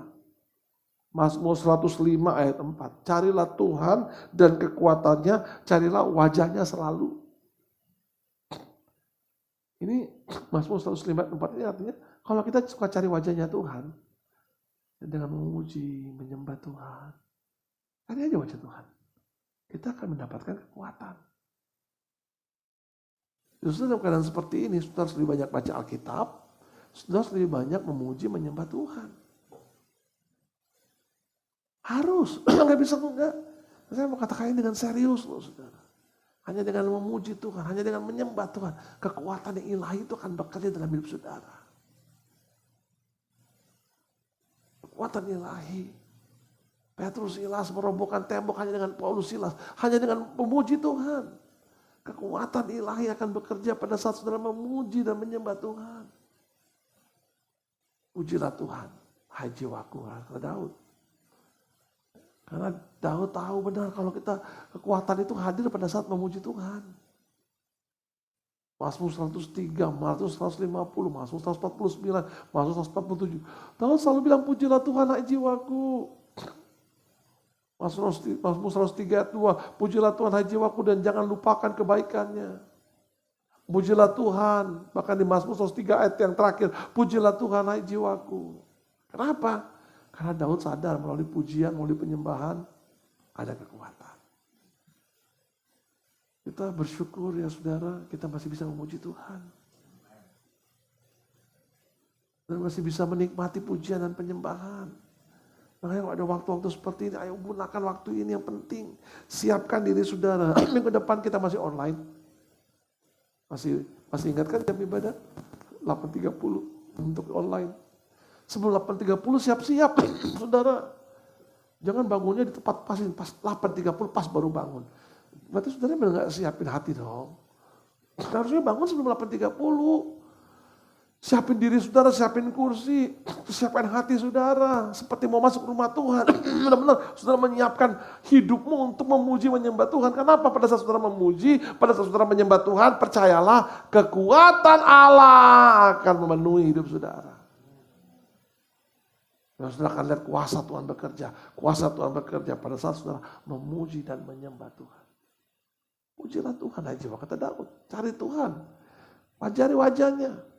Mazmur 105 ayat 4. Carilah Tuhan dan kekuatannya, carilah wajahnya selalu. Ini Mazmur 105 ayat 4 ini artinya kalau kita suka cari wajahnya Tuhan, dengan memuji, menyembah Tuhan, cari aja wajah Tuhan. Kita akan mendapatkan kekuatan. Justru dalam keadaan seperti ini, saudara harus lebih banyak baca Alkitab, saudara harus lebih banyak memuji, menyembah Tuhan. Harus, nggak bisa enggak. Saya mau katakan ini dengan serius loh saudara. Hanya dengan memuji Tuhan, hanya dengan menyembah Tuhan, kekuatan yang ilahi itu akan bekerja dalam hidup saudara. Kekuatan ilahi. Petrus Silas merobohkan tembok hanya dengan Paulus Silas. Hanya dengan memuji Tuhan. Kekuatan ilahi akan bekerja pada saat saudara memuji dan menyembah Tuhan. Pujilah Tuhan, hai jiwaku, kata Daud. Karena Daud tahu benar kalau kita kekuatan itu hadir pada saat memuji Tuhan. Mazmur 103, Mazmur 150, Mazmur 149, Mazmur 147. Daud selalu bilang pujilah Tuhan, hai jiwaku. Mazmur 103 ayat 2, pujilah Tuhan hai jiwaku dan jangan lupakan kebaikannya. Pujilah Tuhan, bahkan di Mazmur 103 ayat yang terakhir, pujilah Tuhan hai jiwaku. Kenapa? Karena Daud sadar melalui pujian, melalui penyembahan, ada kekuatan. Kita bersyukur ya saudara, kita masih bisa memuji Tuhan. Dan masih bisa menikmati pujian dan penyembahan. Makanya ada waktu-waktu seperti ini, ayo gunakan waktu ini yang penting. Siapkan diri saudara. Minggu depan kita masih online. Masih ingat kan jam ibadah? 8.30 untuk online. Sebelum 8.30 siap-siap saudara. Jangan bangunnya di tempat pas 8.30 pas baru bangun. Berarti saudara benar nggak siapin hati dong. Harusnya bangun sebelum 8.30. Siapin diri saudara, siapin kursi, siapin hati saudara. Seperti mau masuk rumah Tuhan. Benar-benar saudara menyiapkan hidupmu untuk memuji, menyembah Tuhan. Kenapa? Pada saat saudara memuji, pada saat saudara menyembah Tuhan, percayalah kekuatan Allah akan memenuhi hidup saudara. Dan saudara akan lihat kuasa Tuhan bekerja. Kuasa Tuhan bekerja pada saat saudara memuji dan menyembah Tuhan. Pujilah Tuhan aja, kata Daud. Cari Tuhan. Wajari wajahnya.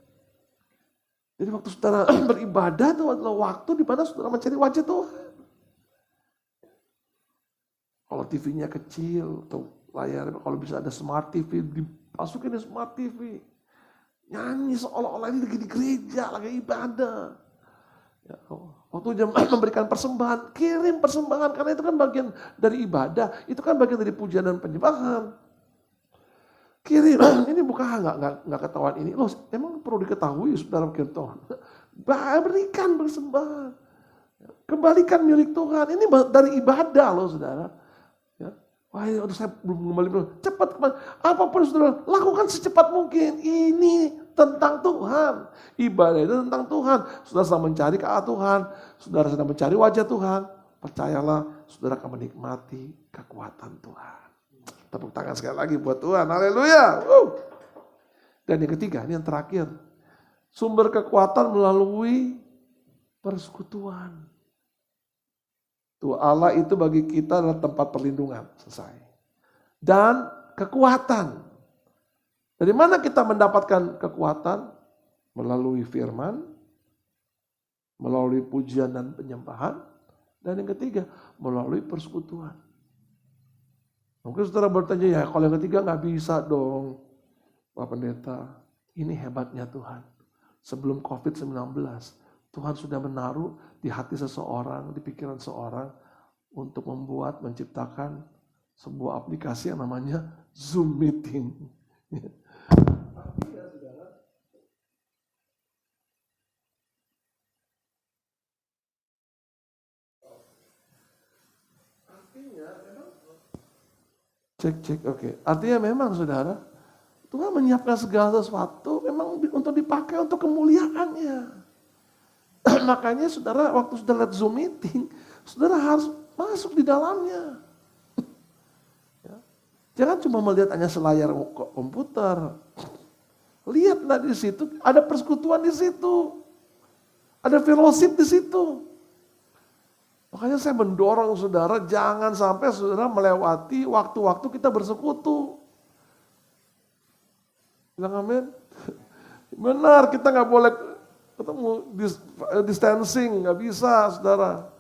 Jadi waktu saudara beribadah itu adalah waktu di mana saudara mencari wajah Tuhan. Kalau TV-nya kecil atau layar, kalau bisa ada smart TV, dimasukin di smart TV. Nyanyi seolah-olah ini lagi di gereja, lagi ibadah. Ya, waktu jam memberikan persembahan, kirim persembahan karena itu kan bagian dari ibadah, itu kan bagian dari pujian dan penyembahan. Kirim, ini bukan nggak ketahuan ini. Loh, emang perlu diketahui saudara Tuhan. Berikan persembahan. Kembalikan milik Tuhan. Ini dari ibadah loh saudara. Ya. Wah, saya belum kembali. Cepat kembali. Apapun saudara, lakukan secepat mungkin. Ini tentang Tuhan. Ibadah itu tentang Tuhan. Saudara sedang mencari ke arah Tuhan. Saudara sedang mencari wajah Tuhan. Percayalah, saudara akan menikmati kekuatan Tuhan. Tepuk tangan sekali lagi buat Tuhan. Haleluya. Dan yang ketiga, ini yang terakhir. Sumber kekuatan melalui persekutuan. Tuh, Allah itu bagi kita adalah tempat perlindungan. Selesai. Dan kekuatan. Dari mana kita mendapatkan kekuatan? Melalui firman, melalui pujian dan penyembahan. Dan yang ketiga, melalui persekutuan. Mungkin saudara bertanya, ya kalau yang ketiga nggak bisa dong, Pak Pendeta. Ini hebatnya Tuhan. Sebelum COVID-19, Tuhan sudah menaruh di hati seseorang, di pikiran seseorang untuk menciptakan sebuah aplikasi yang namanya Zoom Meeting. Cek, oke. Artinya memang saudara, Tuhan menyiapkan segala sesuatu memang untuk dipakai untuk kemuliaannya. Makanya saudara, waktu saudara lihat Zoom Meeting, saudara harus masuk di dalamnya. Ya. Jangan cuma melihat hanya selayar komputer. Lihatlah di situ, ada persekutuan di situ. Ada fellowship di situ. Makanya saya mendorong saudara, jangan sampai saudara melewati waktu-waktu kita bersekutu. Bilang amin. Benar, kita nggak boleh ketemu distancing, nggak bisa saudara.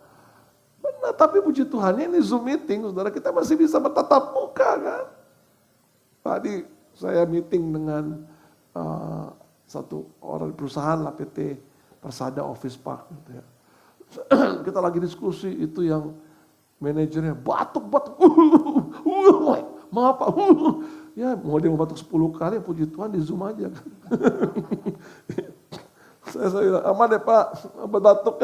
Benar, tapi puji Tuhan ini Zoom Meeting, saudara, kita masih bisa bertatap muka kan. Tadi saya meeting dengan satu orang perusahaan lah, PT Persada Office Park gitu ya. Kita lagi diskusi, itu yang manajernya batuk, maaf Pak, ya mau dia mau batuk 10 kali, puji Tuhan di Zoom aja kan. saya bilang, aman deh Pak, batuk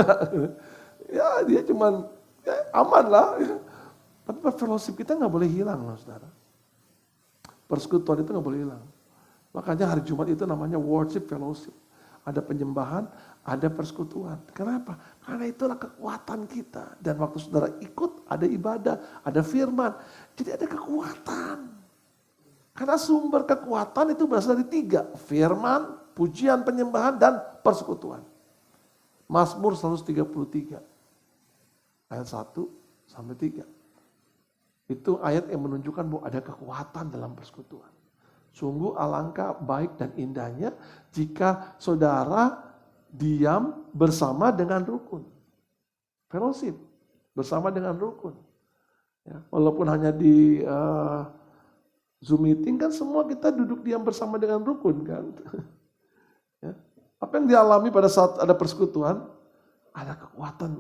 ya dia cuman, ya aman lah. Tapi fellowship kita nggak boleh hilang loh saudara. Persekutuan itu nggak boleh hilang. Makanya hari Jumat itu namanya worship fellowship. Ada penyembahan, ada persekutuan. Kenapa? Karena itulah kekuatan kita. Dan waktu saudara ikut, ada ibadah, ada firman. Jadi ada kekuatan. Karena sumber kekuatan itu berasal dari 3. Firman, pujian, penyembahan, dan persekutuan. Mazmur 133. Ayat 1 sampai 3. Itu ayat yang menunjukkan bahwa ada kekuatan dalam persekutuan. Sungguh alangkah baik dan indahnya jika saudara diam bersama dengan rukun. Fellowship bersama dengan rukun. Ya, walaupun hanya di Zoom Meeting kan semua kita duduk diam bersama dengan rukun kan. Ya. Apa yang dialami pada saat ada persekutuan? Ada kekuatan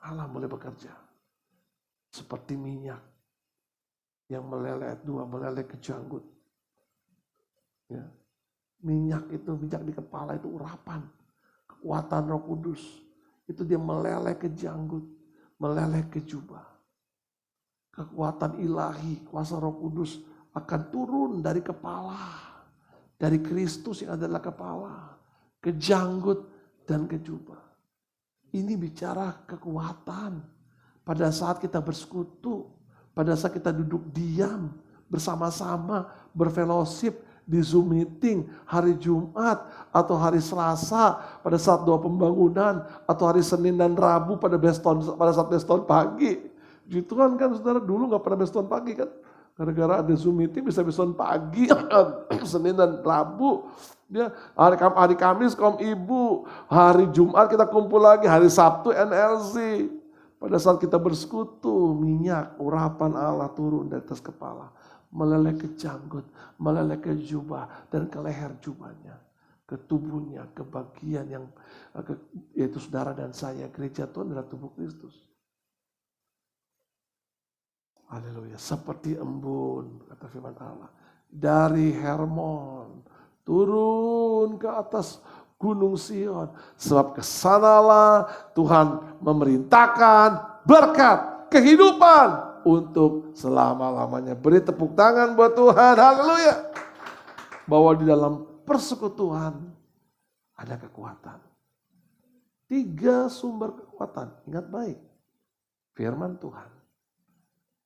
Allah mulai bekerja. Seperti minyak yang meleleh ke janggut. Ya. Minyak di kepala itu urapan. Kekuatan Roh Kudus. Itu dia meleleh ke janggut, meleleh ke jubah. Kekuatan ilahi, kuasa Roh Kudus akan turun dari kepala. Dari Kristus yang adalah kepala. Ke janggut dan ke jubah. Ini bicara kekuatan. Pada saat kita bersekutu, pada saat kita duduk diam, bersama-sama, berfellowship, di Zoom Meeting hari Jumat atau hari Selasa pada saat doa pembangunan atau hari Senin dan Rabu pada saat beston pagi. Gitu kan saudara, dulu nggak pernah beston pagi kan, gara-gara ada Zoom Meeting bisa beston pagi Senin dan Rabu. Dia hari Kamis kaum ibu, hari Jumat kita kumpul lagi, hari Sabtu NLC. Pada saat kita bersekutu, minyak urapan Allah turun dari atas kepala. Meleleh ke janggut, meleleh ke jubah, dan ke leher jubahnya. Ke tubuhnya, ke bagian yang, yaitu saudara dan saya, gereja Tuhan adalah tubuh Kristus. Haleluya, seperti embun, kata firman Allah, dari Hermon, turun ke atas Gunung Sion, sebab kesanalah Tuhan memerintahkan berkat kehidupan untuk selama-lamanya. Beri tepuk tangan buat Tuhan, haleluya. Bahwa di dalam persekutuan ada kekuatan. 3 sumber kekuatan, ingat baik. Firman Tuhan,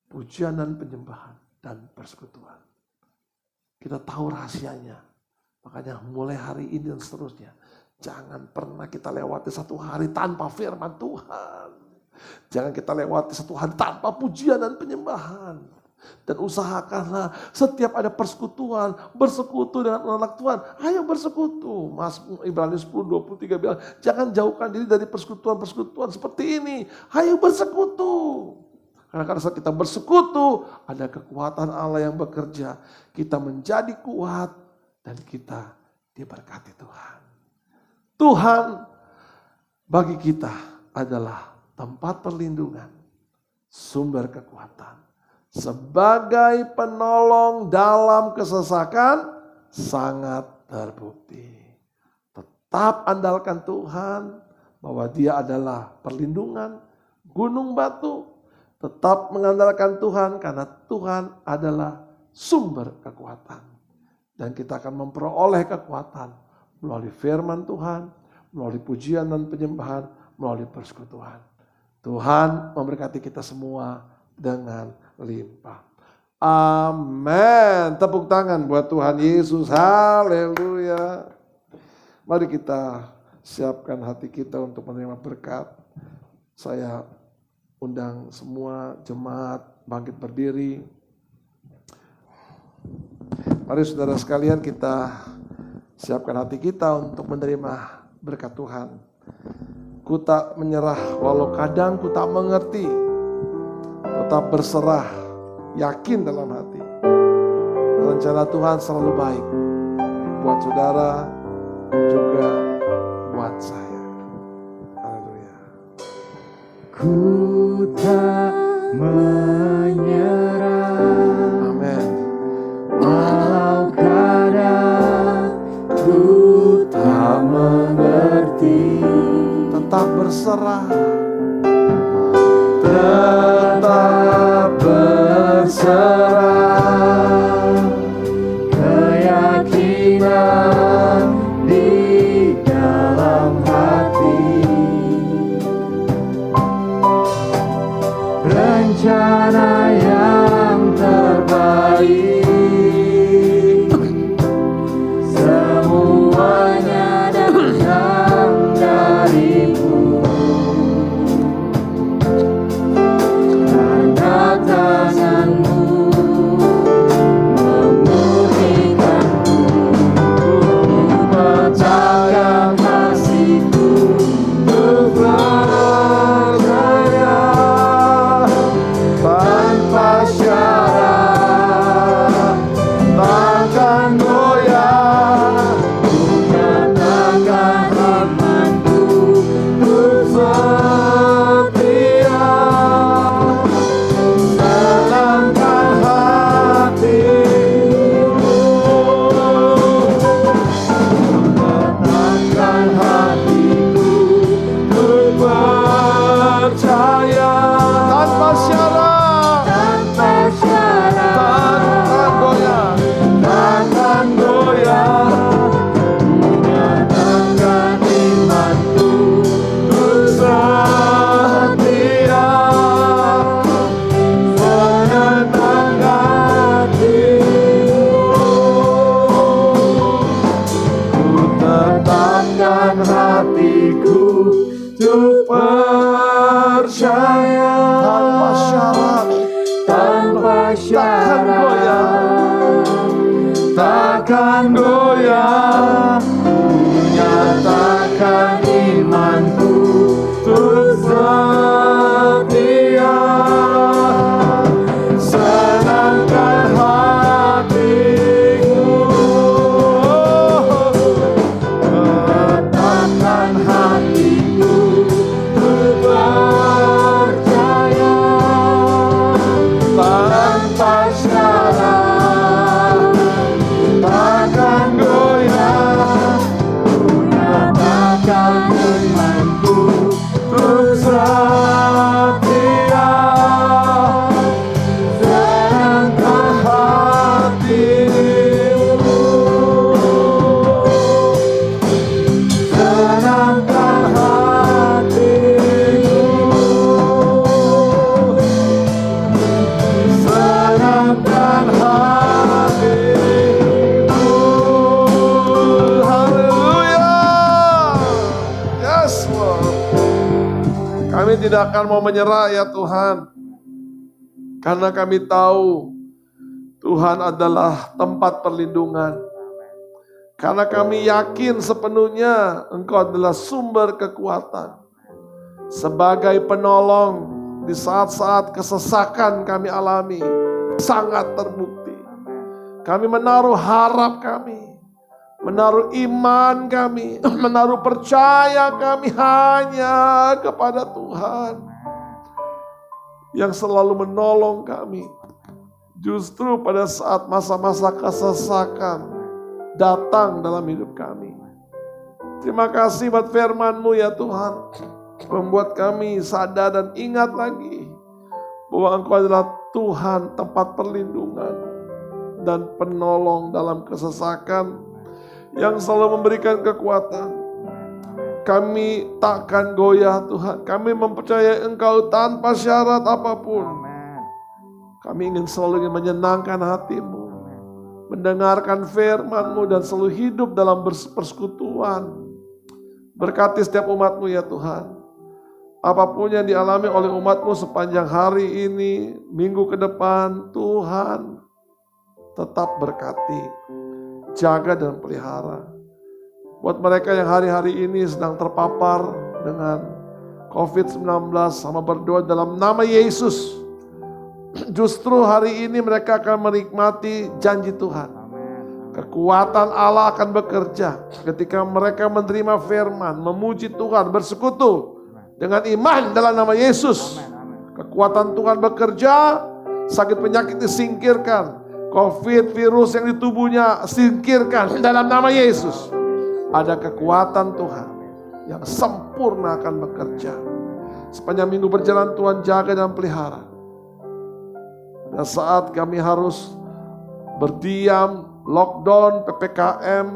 pujian dan penyembahan, dan persekutuan. Kita tahu rahasianya. Makanya mulai hari ini dan seterusnya, jangan pernah kita lewati satu hari tanpa firman Tuhan. Jangan kita lewati satu hari tanpa pujian dan penyembahan. Dan usahakanlah setiap ada persekutuan, bersekutu dengan anak Tuhan. Ayo bersekutu. Mas Ibrani 10:23 bilang, jangan jauhkan diri dari persekutuan-persekutuan seperti ini. Ayo bersekutu. Karena saat kita bersekutu, ada kekuatan Allah yang bekerja. Kita menjadi kuat dan kita diberkati Tuhan. Tuhan bagi kita adalah tempat perlindungan, sumber kekuatan. Sebagai penolong dalam kesesakan sangat terbukti. Tetap andalkan Tuhan bahwa Dia adalah perlindungan, gunung batu. Tetap mengandalkan Tuhan karena Tuhan adalah sumber kekuatan. Dan kita akan memperoleh kekuatan melalui firman Tuhan, melalui pujian dan penyembahan, melalui persekutuan. Tuhan memberkati kita semua dengan limpah. Amin. Tepuk tangan buat Tuhan Yesus. Haleluya. Mari kita siapkan hati kita untuk menerima berkat. Saya undang semua jemaat bangkit berdiri. Mari saudara sekalian kita siapkan hati kita untuk menerima berkat Tuhan. Ku tak menyerah walau kadang ku tak mengerti. Tetap berserah, yakin dalam hati. Rencana Tuhan selalu baik buat saudara juga buat saya. Haleluya. Ku tak menyerah. Amin. Walau kadang ku tak mengerti. Tetap berserah. Tetap berserah. Keyakinan di dalam hati. Rencana yang terbaik, semuanya datang darimu. Tanda tanganmu memulihkanku, pecahkan kasihku untuk percaya. Tanpa syarat, takkan goyah. Ku nyatakan imanku untuk setia. Senangkan hatiku, menenangkan hatiku untuk percaya. Tanpa syarat, Tanpa syarat, takkan goyah. takkan goyah. Menyatakan imanku untuk setia. Menenangkan hatiku, ku tetapkan hatiku untuk percaya. Tanpa syarat, Tanpa takkan goyah. syarat, takkan goyah. Nyatakan imanku untuk setia. Senangkan hatiku, tetapkan hatiku untuk percaya. Kami tidak akan mau menyerah ya Tuhan. Karena kami tahu Tuhan adalah tempat perlindungan. Karena kami yakin sepenuhnya Engkau adalah sumber kekuatan. Sebagai penolong di saat-saat kesesakan kami alami, sangat terbukti. Kami menaruh harap kami, menaruh iman kami, menaruh percaya kami hanya kepada Tuhan yang selalu menolong kami. Justru pada saat masa-masa kesesakan datang dalam hidup kami. Terima kasih buat firman-Mu ya Tuhan, membuat kami sadar dan ingat lagi bahwa Engkau adalah Tuhan tempat perlindungan dan penolong dalam kesesakan yang selalu memberikan kekuatan. Kami takkan goyah Tuhan. Kami mempercayai Engkau tanpa syarat apapun. Kami ingin selalu menyenangkan hati-Mu, mendengarkan firman-Mu dan selalu hidup dalam persekutuan. Berkati setiap umat-Mu ya Tuhan. Apapun yang dialami oleh umat-Mu sepanjang hari ini, minggu ke depan, Tuhan tetap berkati, jaga dan pelihara. Buat mereka yang hari-hari ini sedang terpapar dengan COVID-19, sama berdoa dalam nama Yesus. Justru hari ini mereka akan menikmati janji Tuhan. Kekuatan Allah akan bekerja ketika mereka menerima firman, memuji Tuhan, bersekutu dengan iman dalam nama Yesus. Kekuatan Tuhan bekerja, sakit penyakit disingkirkan, COVID, virus yang di tubuhnya singkirkan dalam nama Yesus. Ada kekuatan Tuhan yang sempurna akan bekerja. Sepanjang minggu berjalan Tuhan jaga dan pelihara. Dan saat kami harus berdiam, lockdown, PPKM,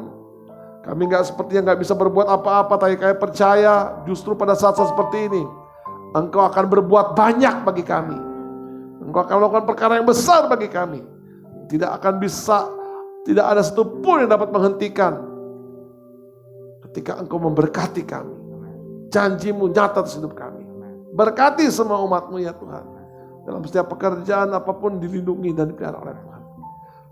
kami nggak bisa berbuat apa-apa, tapi kami percaya justru pada saat-saat seperti ini, Engkau akan berbuat banyak bagi kami. Engkau akan melakukan perkara yang besar bagi kami. Tidak ada satupun yang dapat menghentikan ketika Engkau memberkati kami. Janji-Mu nyata atas hidup kami. Berkati semua umat-Mu ya Tuhan. Dalam setiap pekerjaan apapun dilindungi dan dipelihara oleh Tuhan.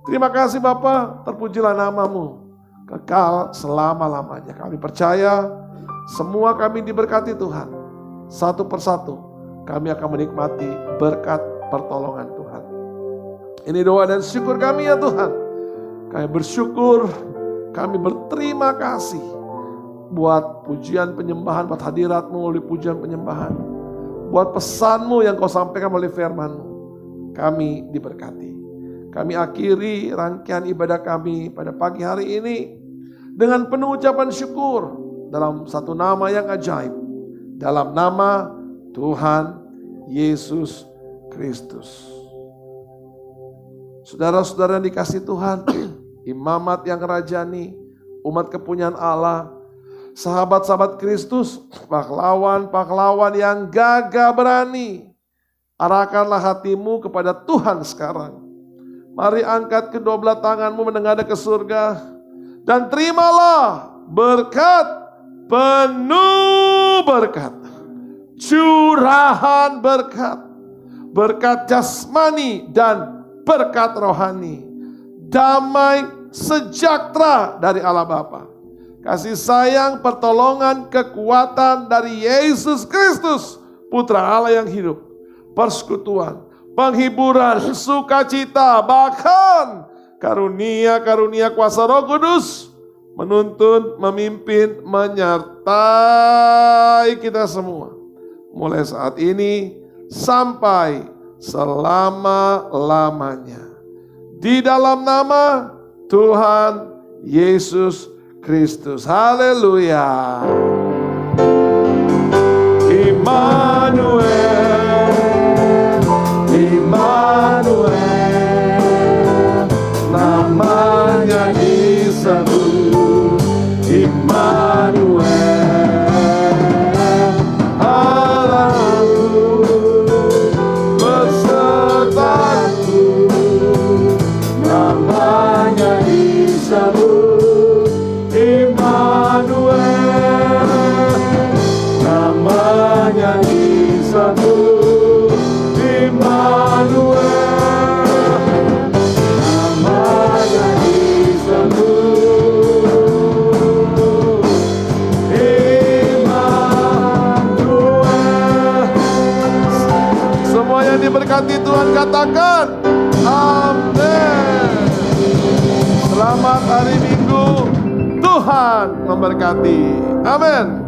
Terima kasih Bapa, terpujilah nama-Mu kekal selama-lamanya. Kami percaya semua kami diberkati Tuhan. Satu persatu kami akan menikmati berkat pertolongan Tuhan. Ini doa dan syukur kami ya Tuhan. Kami bersyukur, kami berterima kasih buat pujian penyembahan, buat hadirat-Mu melalui pujian penyembahan, buat pesan-Mu yang Kau sampaikan melalui firman-Mu. Kami diberkati. Kami akhiri rangkaian ibadah kami pada pagi hari ini dengan penuh ucapan syukur dalam satu nama yang ajaib, dalam nama Tuhan Yesus Kristus. Saudara-saudara yang dikasihi Tuhan, imamat yang rajani, umat kepunyaan Allah, sahabat-sahabat Kristus, pahlawan-pahlawan yang gagah berani, arahkanlah hatimu kepada Tuhan sekarang. Mari angkat kedua belah tanganmu menengadah ke surga dan terimalah berkat, penuh berkat, curahan berkat, berkat jasmani dan berkat rohani, damai sejahtera dari Allah Bapa, kasih sayang, pertolongan, kekuatan dari Yesus Kristus, Putra Allah yang hidup, persekutuan, penghiburan, sukacita, bahkan karunia-karunia kuasa Roh Kudus menuntun, memimpin, menyertai kita semua mulai saat ini sampai selama-lamanya. Di dalam nama Tuhan Yesus Kristus. Haleluya. Immanuel, Immanuel, namanya disebut Immanuel. Allahku besertaku, namanya disebut Immanuel. Yesusku, Immanuel, namanya Yesusku, Immanuel. Semua yang diberkati Tuhan katakan amin. Selamat hari Minggu, Tuhan memberkati. Amin.